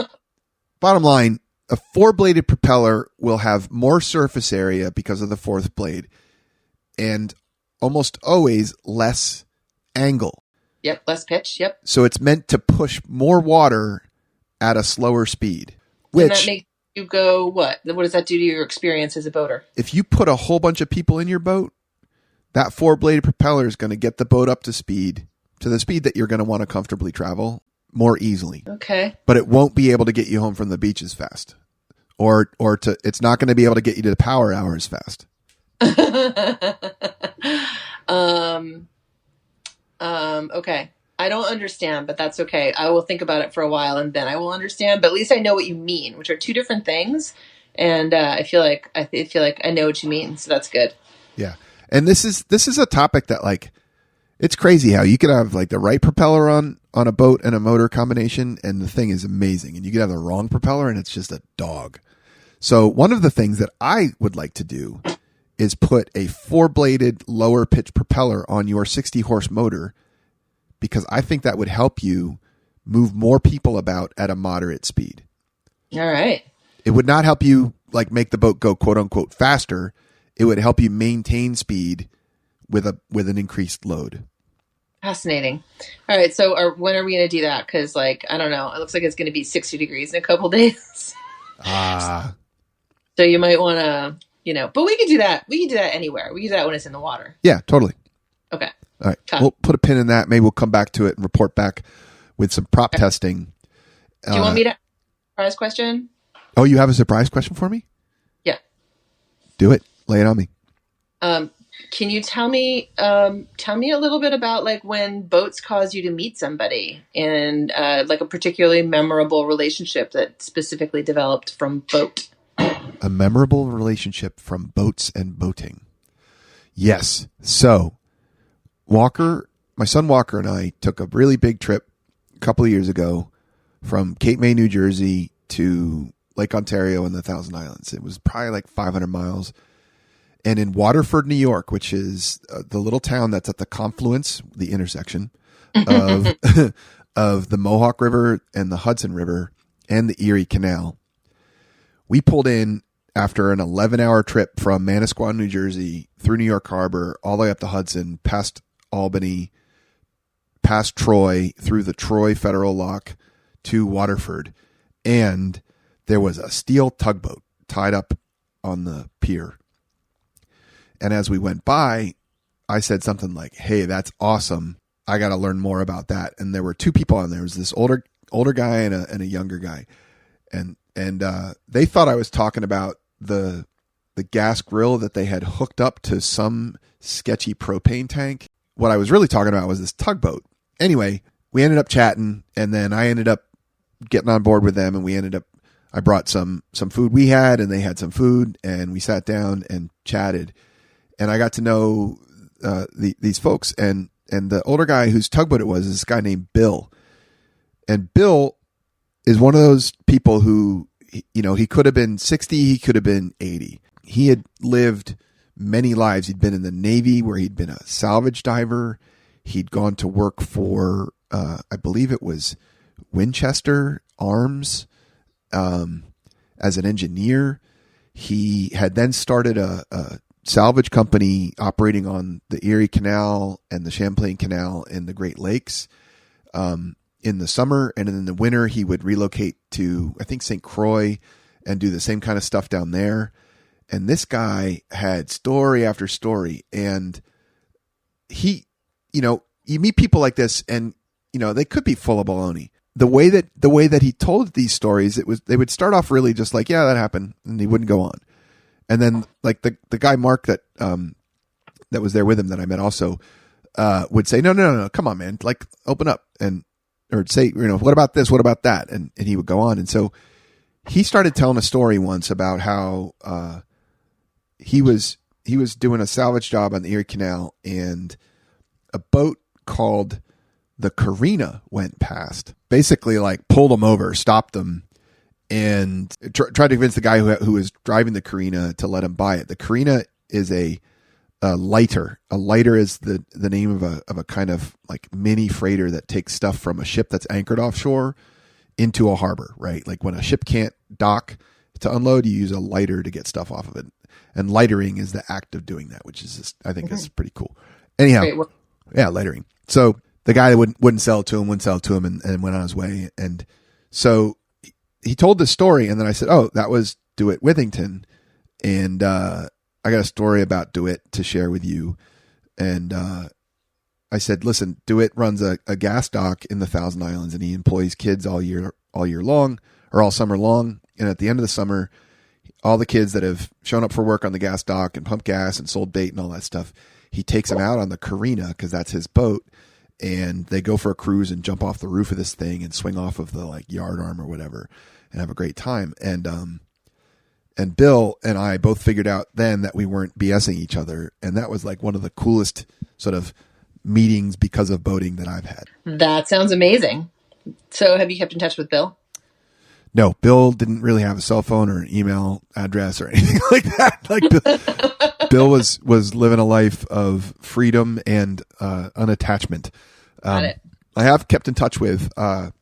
bottom line, a 4-bladed propeller will have more surface area because of the 4th blade and almost always less angle. Yep, less pitch, yep. So it's meant to push more water at a slower speed. Which, and that makes you go, what? What does that do to your experience as a boater? If you put a whole bunch of people in your boat, that 4-bladed propeller is going to get the boat up to the speed that you're going to want to comfortably travel more easily. Okay. But it won't be able to get you home from the beach as fast. It's not going to be able to get you to the power hour as fast. Okay. I don't understand, but that's okay. I will think about it for a while and then I will understand. But at least I know what you mean, which are two different things. And I feel like I know what you mean, so that's good. Yeah, and this is a topic that, like, it's crazy how you could have like the right propeller on a boat and a motor combination, and the thing is amazing, and you could have the wrong propeller and it's just a dog. So one of the things that I would like to do is put a 4-bladed lower pitch propeller on your 60-horse motor, because I think that would help you move more people about at a moderate speed. All right. It would not help you like make the boat go quote unquote faster. It would help you maintain speed with an increased load. Fascinating. All right. So when are we going to do that? Because, like, I don't know. It looks like it's going to be 60 degrees in a couple days. So you might want to, but we can do that. We can do that anywhere. We can do that when it's in the water. Yeah, totally. Okay. All right. We'll put a pin in that. Maybe we'll come back to it and report back with some prop testing. Do you want me to surprise question? Oh, you have a surprise question for me? Yeah. Do it. Lay it on me. Can you tell me a little bit about, like, when boats cause you to meet somebody and like a particularly memorable relationship that specifically developed from boat? A memorable relationship from boats and boating. Yes. So my son Walker and I took a really big trip a couple of years ago from Cape May, New Jersey to Lake Ontario and the Thousand Islands. It was probably like 500 miles. And in Waterford, New York, which is the little town that's at the confluence, the intersection of of the Mohawk River and the Hudson River and the Erie Canal, we pulled in after an 11-hour trip from Manasquan, New Jersey, through New York Harbor, all the way up the Hudson, past Albany, past Troy, through the Troy Federal Lock to Waterford. And there was a steel tugboat tied up on the pier. And as we went by, I said something like, "Hey, that's awesome. I got to learn more about that." And there were two people on there. There was this older guy and a younger guy. And they thought I was talking about the gas grill that they had hooked up to some sketchy propane tank. What I was really talking about was this tugboat. Anyway, we ended up chatting, and then I ended up getting on board with them, and I brought some food we had, and they had some food, and we sat down and chatted. And I got to know these folks, and the older guy whose tugboat it was is this guy named Bill. And Bill is one of those people who, he could have been 60, he could have been 80. He had lived many lives. He'd been in the Navy, where he'd been a salvage diver. He'd gone to work for, I believe it was Winchester Arms, as an engineer. He had then started a salvage company operating on the Erie Canal and the Champlain Canal in the Great Lakes in the summer. And in the winter, he would relocate to, I think, St. Croix and do the same kind of stuff down there. And this guy had story after story. And he, you meet people like this, and, they could be full of baloney. The way that he told these stories, they would start off really just like, yeah, that happened, and he wouldn't go on. And then, like, the guy Mark that was there with him that I met also would say, no, come on, man, like, open up, or say, what about this, what about that, and he would go on. And so he started telling a story once about how he was doing a salvage job on the Erie Canal, and a boat called the Carina went past, basically like pulled him over, stopped him, and tried to convince the guy who was driving the Carina to let him buy it. The Carina is a lighter. A lighter is the name of a kind of like mini freighter that takes stuff from a ship that's anchored offshore into a harbor, right? Like when a ship can't dock to unload, you use a lighter to get stuff off of it. And lightering is the act of doing that, which is just, I think is pretty cool. Anyhow, yeah, lightering. So the guy that wouldn't sell it to him, and went on his way. And so he told this story, and then I said, "Oh, that was DeWitt Withington." And I got a story about DeWitt to share with you. And I said, "Listen, DeWitt runs a gas dock in the Thousand Islands, and he employs kids all year long, or all summer long. And at the end of the summer, all the kids that have shown up for work on the gas dock and pumped gas and sold bait and all that stuff, he takes them out on the Carina, because that's his boat, and they go for a cruise and jump off the roof of this thing and swing off of the like yard arm or whatever and have a great time." And Bill and I both figured out then that we weren't BSing each other, and that was like one of the coolest sort of meetings because of boating that I've had. That sounds amazing. So have you kept in touch with Bill? No, Bill didn't really have a cell phone or an email address or anything like that. Like Bill was living a life of freedom and unattachment. Got it. I have kept in touch with the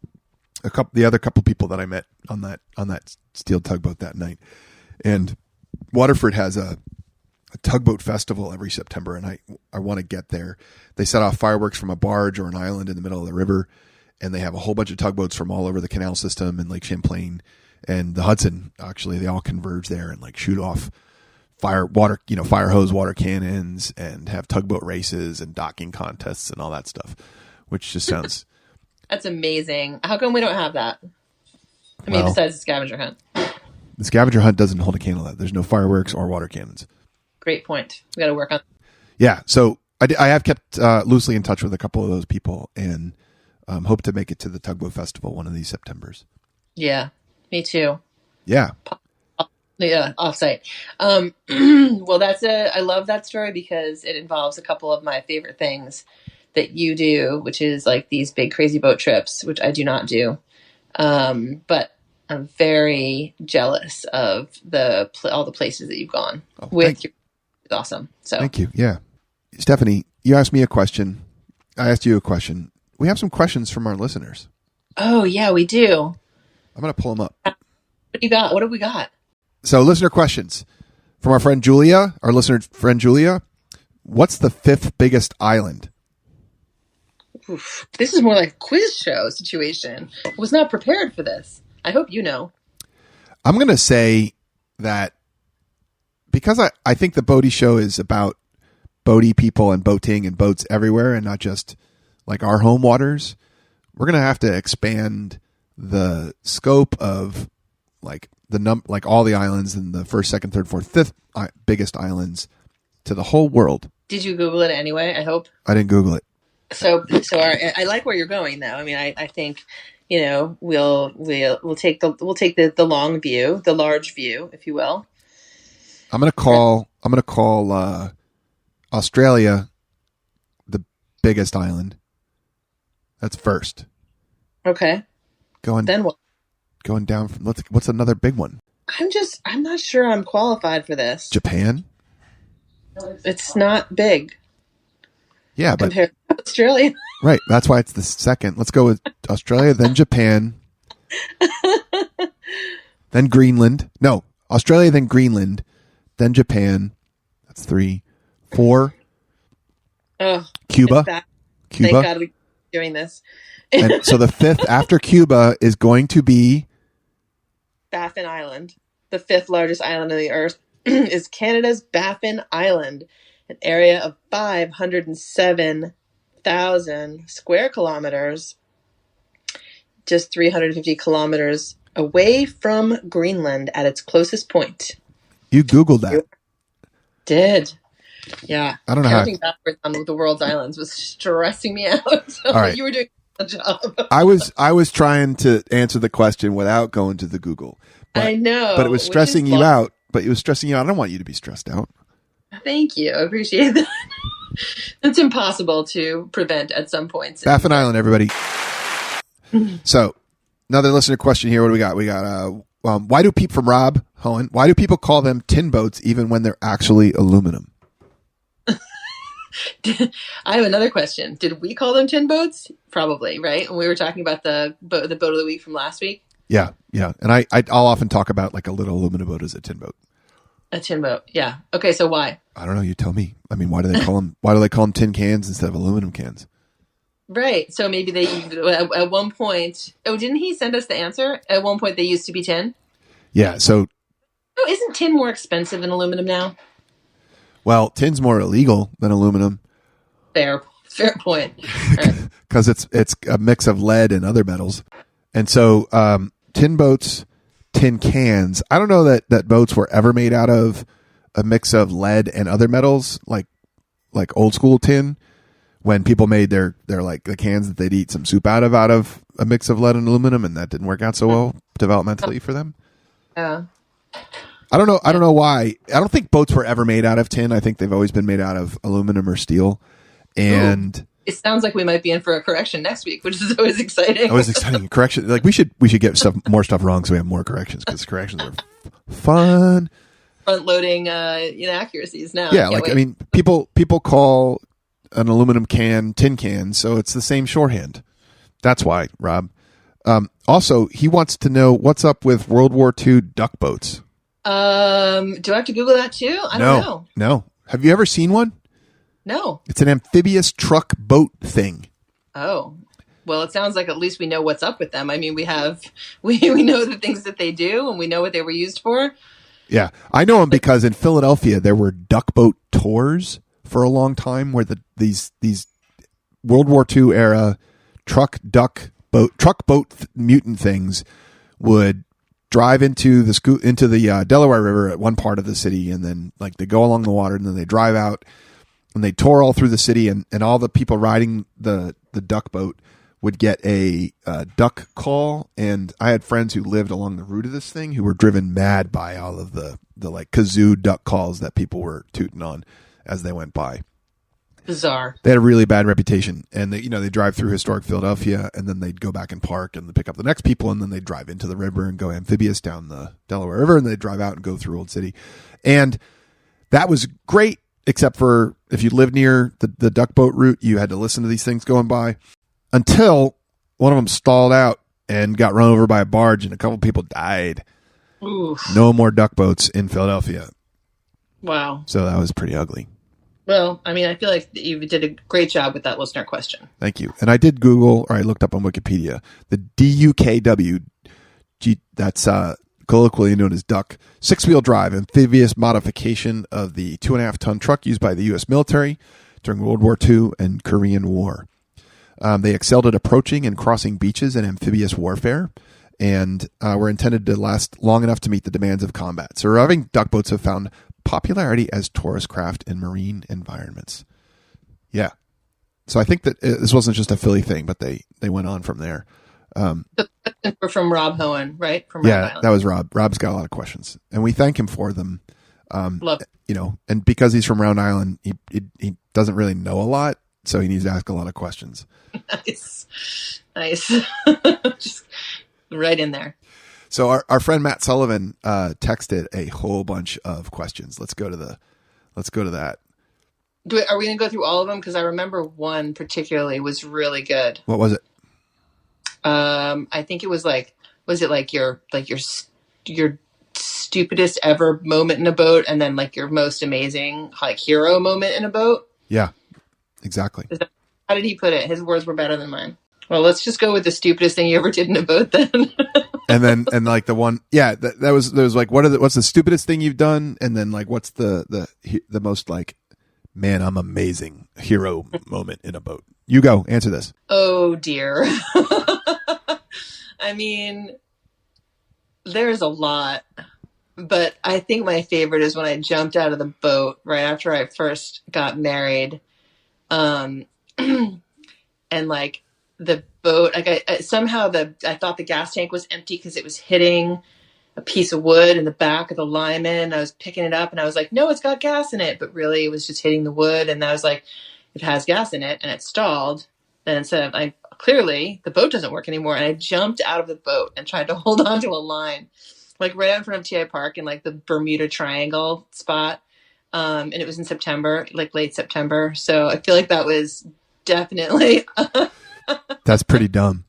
other couple people that I met on that steel tugboat that night. And Waterford has a tugboat festival every September, and I want to get there. They set off fireworks from a barge or an island in the middle of the river, and they have a whole bunch of tugboats from all over the canal system and Lake Champlain and the Hudson. Actually, they all converge there and like shoot off fire hose water cannons and have tugboat races and docking contests and all that stuff, which just sounds That's amazing. How come we don't have that? I mean, besides the scavenger hunt. The scavenger hunt doesn't hold a candle to that. There's no fireworks or water cannons. Great point. We got to work on. Yeah, so I have kept loosely in touch with a couple of those people, and hope to make it to the Tugboat Festival one of these Septembers. Yeah, me too. Yeah. Yeah, offsite. Well, I love that story because it involves a couple of my favorite things that you do, which is like these big crazy boat trips, which I do not do. But I'm very jealous of all the places that you've gone thank- it's awesome. So Thank you. Yeah. Stephanie, you asked me a question. I asked you a question. We have some questions from our listeners. oh yeah, we do. I'm going to pull them up. What do you got? What have we got? So, listener questions from our friend Julia, our listener friend Julia. What's the 5th biggest island? Oof. This is more like a quiz show situation. I was not prepared for this. I hope you know. I'm going to say that because I think the Boaty Show is about boaty people and boating and boats everywhere and not just like our home waters, we're going to have to expand the scope of like like all the islands in the 1st, 2nd, 3rd, 4th, 5th biggest islands to the whole world. Did you Google it anyway? I hope. I didn't Google it. So I like where you're going though. I mean, I think, you know, we'll take the long view, the large view, if you will. I'm gonna call Australia the biggest island. That's first. Okay. Then what? Going down from what's another big one? I'm not sure I'm qualified for this. Japan? It's not big. Yeah, but compared to Australia. Right. That's why it's the second. Let's go with Australia, then Japan, then Greenland. No, Australia, then Greenland, then Japan. That's 3. 4. Oh, Cuba. Thank God we're doing this. And so the 5th after Cuba is going to be Baffin Island. The 5th largest island on the earth is Canada's Baffin Island, an area of 507,000 square kilometers, just 350 kilometers away from Greenland at its closest point. You Googled that. Did. Yeah. I don't know Counting backwards on the world's islands was stressing me out. So All right. You were doing a job. I was trying to answer the question without going to the Google. I know. But it was stressing you out. But it was stressing you out. I don't want you to be stressed out. Thank you. I appreciate that. It's impossible to prevent at some points. Baffin Island, everybody. So, another listener question here. What do we got? We got, why do people, from Rob Hohen, why do people call them tin boats even when they're actually aluminum? I have another question. Did we call them tin boats? Probably, right? When we were talking about the boat of the week from last week. Yeah. And I'll often talk about like a little aluminum boat as a tin boat. A tin boat, yeah. Okay, so why? I don't know. You tell me. I mean, why do they call them? Why do they call them tin cans instead of aluminum cans? Right. So maybe they at one point. Oh, didn't he send us the answer? At one point, they used to be tin. Yeah. So. Oh, isn't tin more expensive than aluminum now? Well, tin's more illegal than aluminum. Fair point. Because it's a mix of lead and other metals, and so tin boats. Tin cans. I don't know that boats were ever made out of a mix of lead and other metals, like old school tin. When people made their like the cans that they'd eat some soup out of a mix of lead and aluminum, and that didn't work out so well developmentally for them. Yeah. I don't know why. I don't think boats were ever made out of tin. I think they've always been made out of aluminum or steel. And it sounds like we might be in for a correction next week, which is always exciting. Always exciting. Correction. Like we should get more stuff wrong so we have more corrections, because corrections are fun. Front loading inaccuracies now. Yeah, like wait. I mean, people call an aluminum can tin can, so it's the same shorthand. That's why, Rob. Also, he wants to know what's up with World War II duck boats. Do I have to Google that too? I don't know. No. Have you ever seen one? No. It's an amphibious truck boat thing. Oh. Well, it sounds like at least we know what's up with them. I mean, we know the things that they do, and we know what they were used for. Yeah. I know them because in Philadelphia there were duck boat tours for a long time where these World War II era truck boat mutant things would drive into the Delaware River at one part of the city, and then like they go along the water, and then they drive out and they tour all through the city, and all the people riding the duck boat would get a duck call. And I had friends who lived along the route of this thing who were driven mad by all of the like kazoo duck calls that people were tooting on as they went by. Bizarre. They had a really bad reputation, and they drive through historic Philadelphia, and then they'd go back and park and pick up the next people, and then they'd drive into the river and go amphibious down the Delaware River, and they'd drive out and go through Old City. And that was great, except for if you lived near the duck boat route, you had to listen to these things going by until one of them stalled out and got run over by a barge, and a couple people died. Oof. No more duck boats in Philadelphia. Wow. So that was pretty ugly. Well, I mean, I feel like you did a great job with that listener question. Thank you. And I did Google, or I looked up on Wikipedia, the DUKW, that's colloquially known as duck, six-wheel drive amphibious modification of the 2.5-ton truck used by the U.S. military during World War II and Korean War. They excelled at approaching and crossing beaches in amphibious warfare, and were intended to last long enough to meet the demands of combat. Surviving duck boats have found popularity as tourist craft in marine environments. Yeah. So I think that this wasn't just a Philly thing, but they went on from there. The questions were from Rob Hohen, right? From Round Island. That was Rob. Rob's got a lot of questions, and we thank him for them. Love it. And because he's from Round Island, he doesn't really know a lot, so he needs to ask a lot of questions. Nice. Just right in there. So our friend Matt Sullivan texted a whole bunch of questions. Let's go to that. Are we going to go through all of them? Because I remember one particularly was really good. What was it? I think it was was it your stupidest ever moment in a boat, and then like your most amazing hero moment in a boat? Yeah, exactly. How did he put it? His words were better than mine. Well, let's just go with the stupidest thing you ever did in a boat then. and like the one, there was like, what's the stupidest thing you've done? And then like, what's the most like, man, I'm amazing hero moment in a boat? You go answer this. Oh dear. I mean, there's a lot, but I think my favorite is when I jumped out of the boat right after I first got married. And like the boat, like I thought the gas tank was empty because it was hitting a piece of wood in the back of the Lyman. I was picking it up and I was like, no, it's got gas in it. But really it was just hitting the wood. And I was like, it has gas in it, and it stalled. And so clearly the boat doesn't work anymore. And I jumped out of the boat and tried to hold on to a line, like right out in front of TI Park in like the Bermuda Triangle spot. And it was in September, like late September. So I feel like that was definitely that's pretty dumb.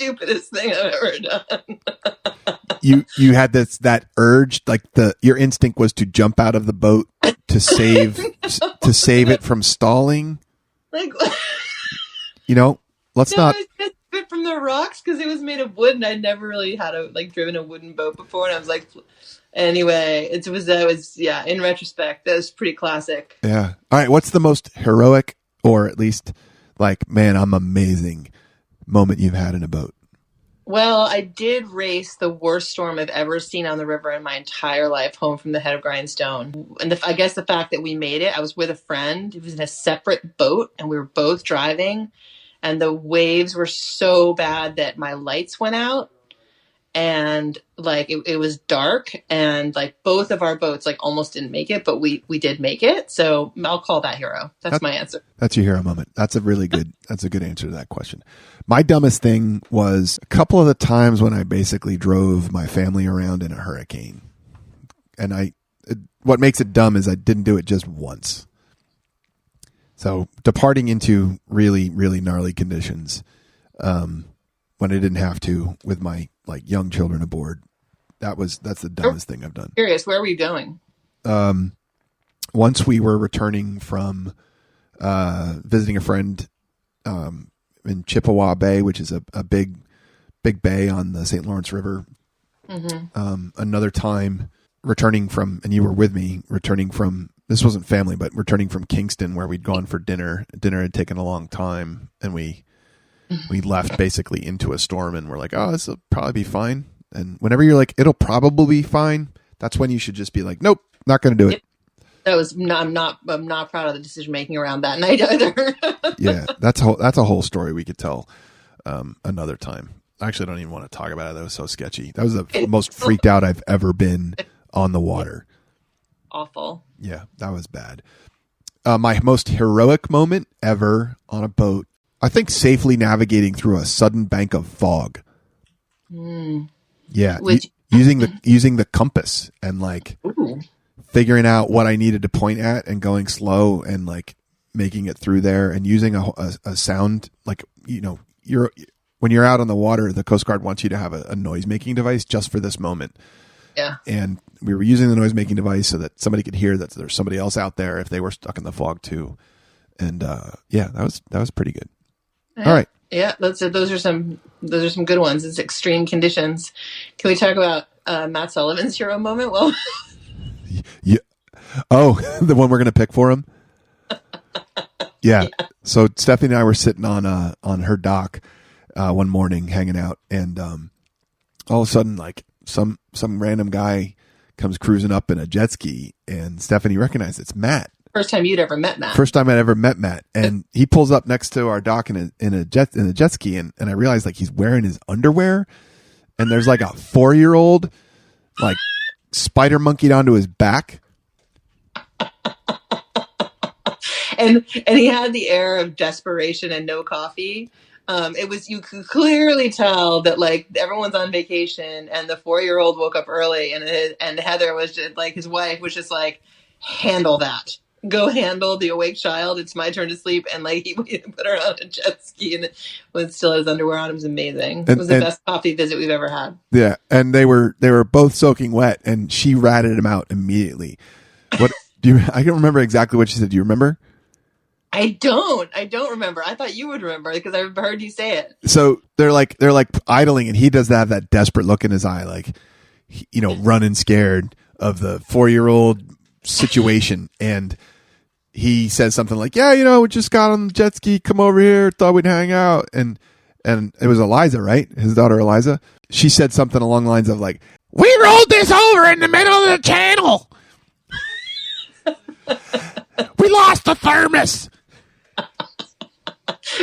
Stupidest thing I've ever done. You had that urge, like your instinct was to jump out of the boat to save it from stalling. Like, let's not. I just it from the rocks because it was made of wood, and I'd never really had driven a wooden boat before, and I was like, anyway, in retrospect, that was pretty classic. Yeah. All right. What's the most heroic, or at least like, man, I'm amazing moment you've had in a boat? Well, I did race the worst storm I've ever seen on the river in my entire life home from the head of Grindstone. And I guess the fact that we made it, I was with a friend. It was in a separate boat, and we were both driving. And the waves were so bad that my lights went out. And like it was dark, and like both of our boats like almost didn't make it, but we did make it. So I'll call that hero. That's my answer. That's your hero moment. That's a good answer to that question. My dumbest thing was a couple of the times when I basically drove my family around in a hurricane. And what makes it dumb is I didn't do it just once. So departing into really, really gnarly conditions, when I didn't have to with my like young children aboard, that's the dumbest thing I've done. Curious, where were you going? Once we were returning from visiting a friend in Chippewa Bay, which is a big bay on the St. Lawrence River. Mm-hmm. Another time returning from, and you were with me, this wasn't family, but returning from Kingston, where we'd gone for dinner. Dinner had taken a long time, and we left basically into a storm, and we're like, oh, this will probably be fine. And whenever you're like, it'll probably be fine, that's when you should just be like, nope, not going to do it. I'm not proud of the decision making around that night either. Yeah, that's a whole story we could tell another time. I actually don't even want to talk about it. That was so sketchy. That was the most freaked out I've ever been on the water. Awful. Yeah, that was bad. My most heroic moment ever on a boat, I think safely navigating through a sudden bank of fog. Yeah. Using the compass and like figuring out what I needed to point at and going slow and like making it through there and using a sound, like, you know, when you're out on the water, the Coast Guard wants you to have a noise making device just for this moment. Yeah. And we were using the noise making device so that somebody could hear that there's somebody else out there if they were stuck in the fog too. And that was pretty good. Yeah. All right. Yeah, those are some good ones. It's extreme conditions. Can we talk about Matt Sullivan's hero moment? Well, yeah. Oh, the one we're gonna pick for him. Yeah. So Stephanie and I were sitting on her dock one morning, hanging out, and all of a sudden, like some random guy comes cruising up in a jet ski, and Stephanie recognized it's Matt. First time you'd ever met Matt. First time I'd ever met Matt, and he pulls up next to our dock in a jet ski, and I realized like he's wearing his underwear, and there's like a 4-year-old like spider monkeyed onto his back. And he had the air of desperation and no coffee. You could clearly tell that like everyone's on vacation, and the 4-year-old woke up early, and Heather was just like, his wife was just like, handle that. Go handle the awake child. It's my turn to sleep. And like he put her on a jet ski and was still had his underwear on. It was amazing. It was the best coffee visit we've ever had. Yeah, and they were both soaking wet, and she ratted him out immediately. What I don't remember exactly what she said. Do you remember? I don't remember. I thought you would remember because I've heard you say it. So they're like idling, and he does have that desperate look in his eye, like, you know, running scared of the 4-year-old situation. And he says something like, yeah, you know, we just got on the jet ski, come over here, thought we'd hang out. And it was Eliza, right? His daughter Eliza. She said something along the lines of like, we rolled this over in the middle of the channel. We lost the thermos.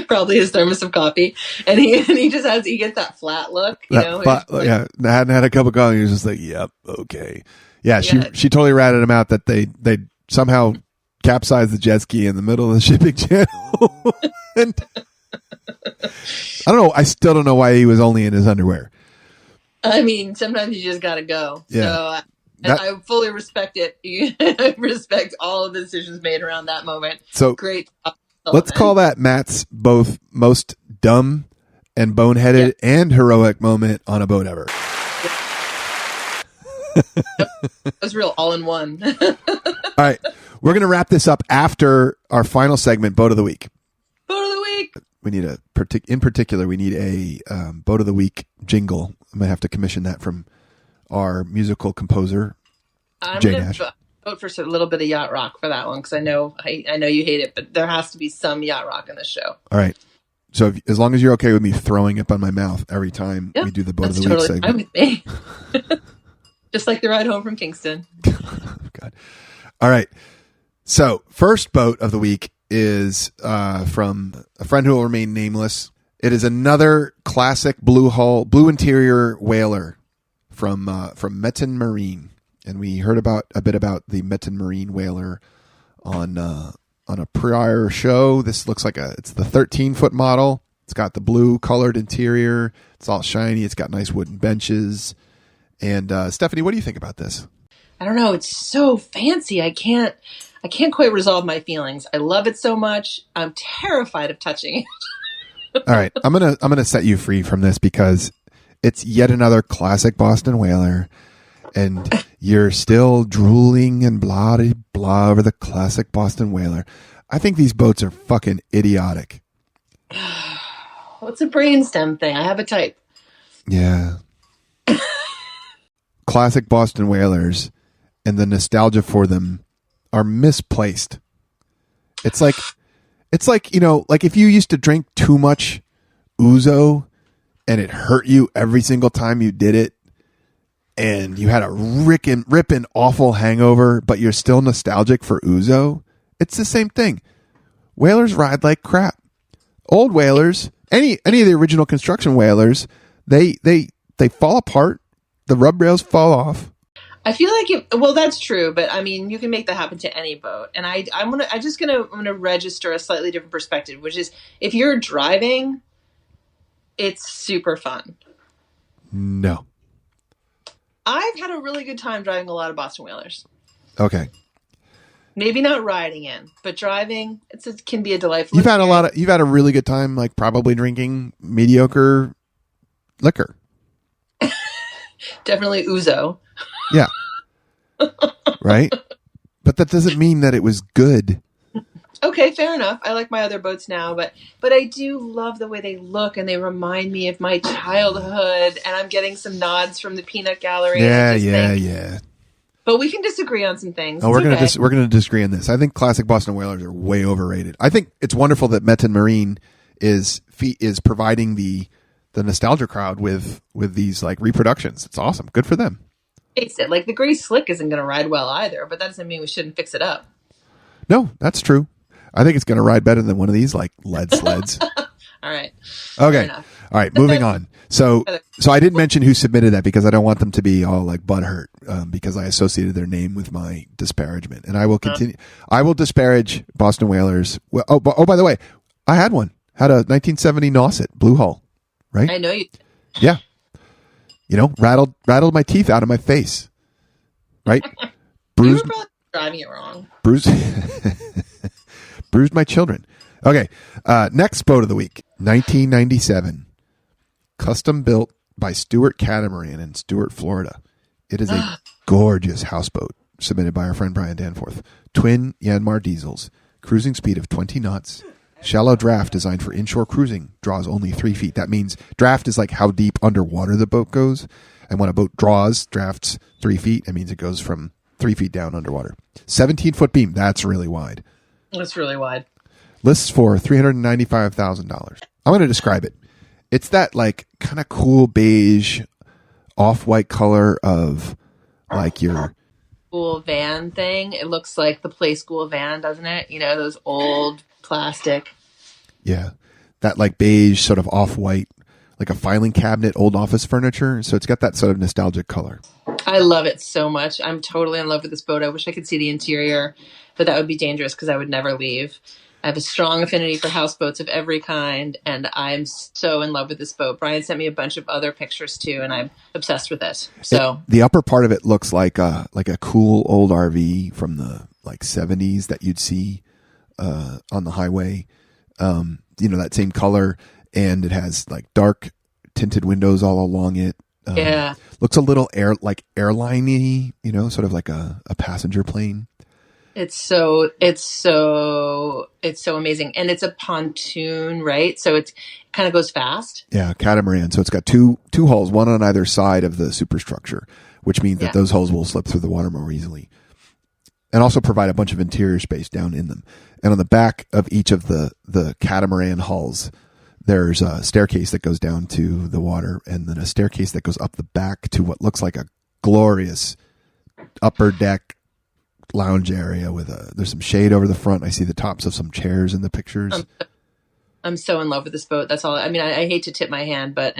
Probably his thermos of coffee, and he just gets that flat look, you know. Like, yeah, I hadn't had a cup of coffee. He was just like, "Yep, okay." Yeah, she totally ratted him out that they somehow capsized the jet ski in the middle of the shipping channel. And I don't know. I still don't know why he was only in his underwear. I mean, sometimes you just gotta go. Yeah. So I fully respect it. I respect all of the decisions made around that moment. So great. Let's call that Matt's both most dumb and boneheaded and heroic moment on a boat ever. It was real all in one. All right. We're going to wrap this up after our final segment, Boat of the Week. Boat of the Week. We need in particular, we need a Boat of the Week jingle. I might have to commission that from our musical composer, Jay Nash. Vote for a little bit of yacht rock for that one, because I know you hate it, but there has to be some yacht rock in this show. All right. So as long as you're okay with me throwing up on my mouth every time we do the Boat of the Week segment. Fine with me. Just like the ride home from Kingston. God. All right. So first Boat of the Week is from a friend who will remain nameless. It is another classic blue interior whaler from Metten Marine. And we heard a bit about the Metten Marine whaler on a prior show. This looks like it's the 13-foot model. It's got the blue colored interior. It's all shiny. It's got nice wooden benches. And Stephanie, what do you think about this? I don't know. It's so fancy. I can't quite resolve my feelings. I love it so much. I'm terrified of touching it. All right, I'm gonna set you free from this because it's yet another classic Boston whaler. And you're still drooling and blah blah over the classic Boston whaler. I think these boats are fucking idiotic. What's a brainstem thing? I have a type. Yeah. Classic Boston whalers and the nostalgia for them are misplaced. It's like, you know, like if you used to drink too much ouzo and it hurt you every single time you did it, and you had a ripping awful hangover, but you're still nostalgic for ouzo. It's the same thing. Whalers ride like crap. Old whalers, any of the original construction whalers, they fall apart. The rub rails fall off. I feel like well, that's true, but I mean, you can make that happen to any boat. And I'm gonna register a slightly different perspective, which is if you're driving, it's super fun. No. I've had a really good time driving a lot of Boston Whalers. Okay. Maybe not riding in, but driving, it can be a delightful. You've had a really good time, like probably drinking mediocre liquor. Definitely ouzo. Yeah. Right? But that doesn't mean that it was good. Okay, fair enough. I like my other boats now, but I do love the way they look, and they remind me of my childhood, and I'm getting some nods from the Peanut Gallery. Yeah. But we can disagree on some things. Oh, we're gonna disagree on this. I think classic Boston Whalers are way overrated. I think it's wonderful that Metten Marine is providing the nostalgia crowd with these like reproductions. It's awesome. Good for them. Face it, like the Gray Slick isn't going to ride well either, but that doesn't mean we shouldn't fix it up. No, that's true. I think it's going to ride better than one of these like lead sleds. All right. Okay. All right. Moving on. So I didn't mention who submitted that because I don't want them to be all like butthurt because I associated their name with my disparagement, and I will continue. I will disparage Boston Whalers. Well, by the way, I had one. Had a 1970 Nauset Blue Hull. Right. I know you. Yeah. Rattled my teeth out of my face. Right. You were probably driving it wrong. Bruised my children. Okay. Next boat of the week, 1997. Custom built by Stewart Catamaran in Stewart, Florida. It is a gorgeous houseboat submitted by our friend Brian Danforth. Twin Yanmar diesels, cruising speed of 20 knots. Shallow draft designed for inshore cruising, draws only 3 feet. That means draft is like how deep underwater the boat goes. And when a boat drafts 3 feet, it means it goes from 3 feet down underwater. 17-foot beam, that's really wide. That's really wide. Lists for $395,000. I'm going to describe it. It's that like kind of cool beige, off-white color of like your school van thing. It looks like the Play School van, doesn't it? You know, those old plastic. Yeah. That like beige sort of off-white, like a filing cabinet, old office furniture. So it's got that sort of nostalgic color. I love it so much. I'm totally in love with this boat. I wish I could see the interior, but that would be dangerous because I would never leave. I have a strong affinity for houseboats of every kind, and I'm so in love with this boat. Brian sent me a bunch of other pictures too, and I'm obsessed with it. So the upper part of it looks like a cool old RV from the like 70s that you'd see on the highway. That same color, and it has like dark tinted windows all along it. Yeah, looks a little airline-y, sort of like a passenger plane. It's so amazing. And it's a pontoon, right? So it kind of goes fast. Yeah, catamaran. So it's got two hulls, one on either side of the superstructure, which means that those hulls will slip through the water more easily. And also provide a bunch of interior space down in them. And on the back of each of the catamaran hulls, there's a staircase that goes down to the water, and then a staircase that goes up the back to what looks like a glorious upper deck lounge area there's some shade over the front. I see the tops of some chairs in the pictures. I'm so in love with this boat. That's all. I mean, I hate to tip my hand, but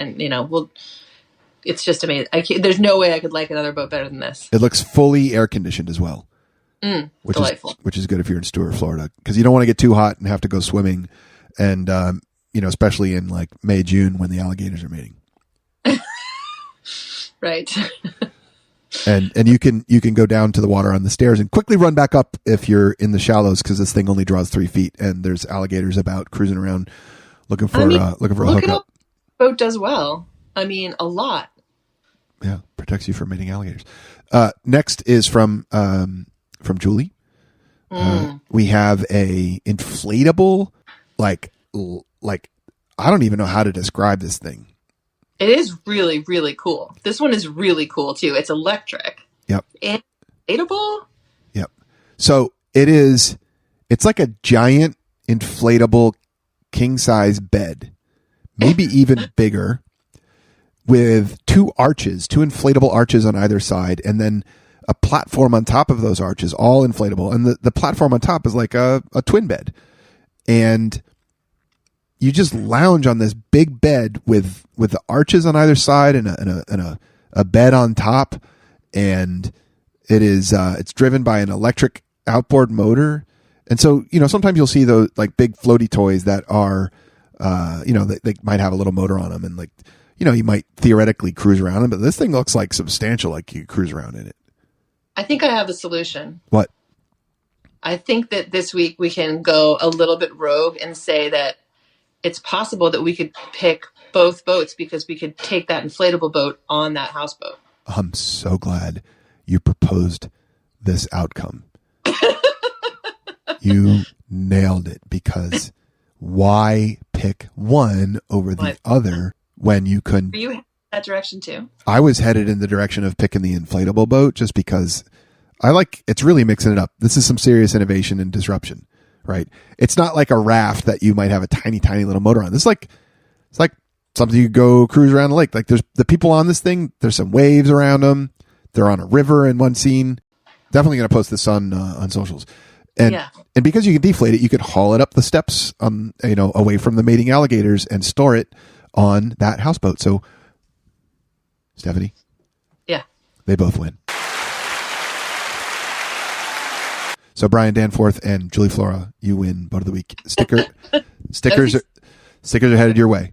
it's just amazing. There's no way I could like another boat better than this. It looks fully air conditioned as well. Delightful. Which is good if you're in Stewart, Florida, because you don't want to get too hot and have to go swimming, and especially in like May, June when the alligators are mating. Right. And you can go down to the water on the stairs and quickly run back up if you're in the shallows, because this thing only draws 3 feet, and there's alligators about cruising around looking for a hookup. Boat does well. I mean, a lot. Yeah, protects you from mating alligators. Next is from Julie. We have a inflatable, like I don't even know how to describe this thing. It is really, really cool. This one is really cool too. It's electric. Yep. And inflatable. Yep. So it's like a giant inflatable king size bed, maybe even bigger, with two inflatable arches on either side, and then a platform on top of those arches, all inflatable. And the platform on top is like a twin bed. And you just lounge on this big bed with the arches on either side and a bed on top. And It is it's driven by an electric outboard motor. And so, sometimes you'll see those like big floaty toys that are they might have a little motor on them, and like, you might theoretically cruise around them, but this thing looks like substantial, like you cruise around in it. I think I have a solution. What? I think that this week we can go a little bit rogue and say that it's possible that we could pick both boats because we could take that inflatable boat on that houseboat. I'm so glad you proposed this outcome. You nailed it, because why pick one over the other when you could? Are you headed that direction too? I was headed in the direction of picking the inflatable boat just because it's really mixing it up. This is some serious innovation and disruption, right? It's not like a raft that you might have a tiny, tiny little motor on. It's like something you go cruise around the lake. Like there's the people on this thing. There's some waves around them. They're on a river in one scene. Definitely going to post this on socials. And because you can deflate it, you could haul it up the steps, away from the mating alligators and store it on that houseboat. So, Stephanie, yeah, they both win. So Brian Danforth and Julie Flora, you win Boat of the Week. Stickers are headed your way.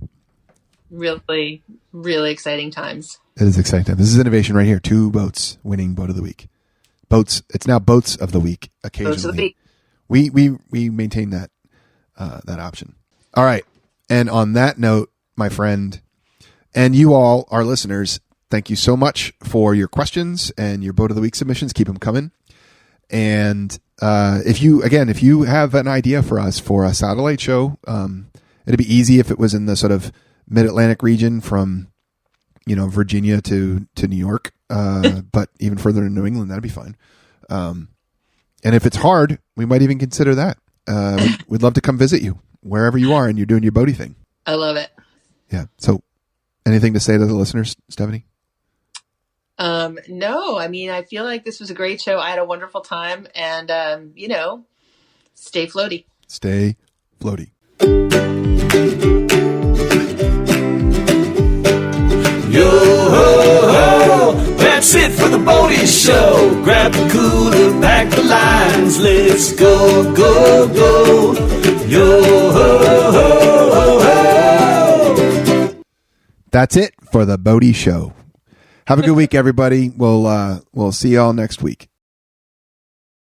Really, really exciting times. It is exciting time. This is innovation right here. 2 boats winning Boat of the Week. Boats. It's now Boats of the Week. Occasionally, Boats of the Week. We maintain that option. All right. And on that note, my friend, and you all, our listeners, thank you so much for your questions and your Boat of the Week submissions. Keep them coming. And if you have an idea for us for a satellite show, it'd be easy if it was in the sort of Mid-Atlantic region from, Virginia to New York. But even further in New England, that'd be fine. And if it's hard, we might even consider that. We'd love to come visit you wherever you are and you're doing your boaty thing. I love it. Yeah. So anything to say to the listeners, Stephanie? No, I mean, I feel like this was a great show. I had a wonderful time, and, stay floaty. Stay floaty. Yo ho ho, that's it for the Bodie Show. Grab the cooler, pack the lines, let's go, go, go. Yo ho ho ho ho. That's it for the Bodie Show. Have a good week, everybody. We'll see y'all next week.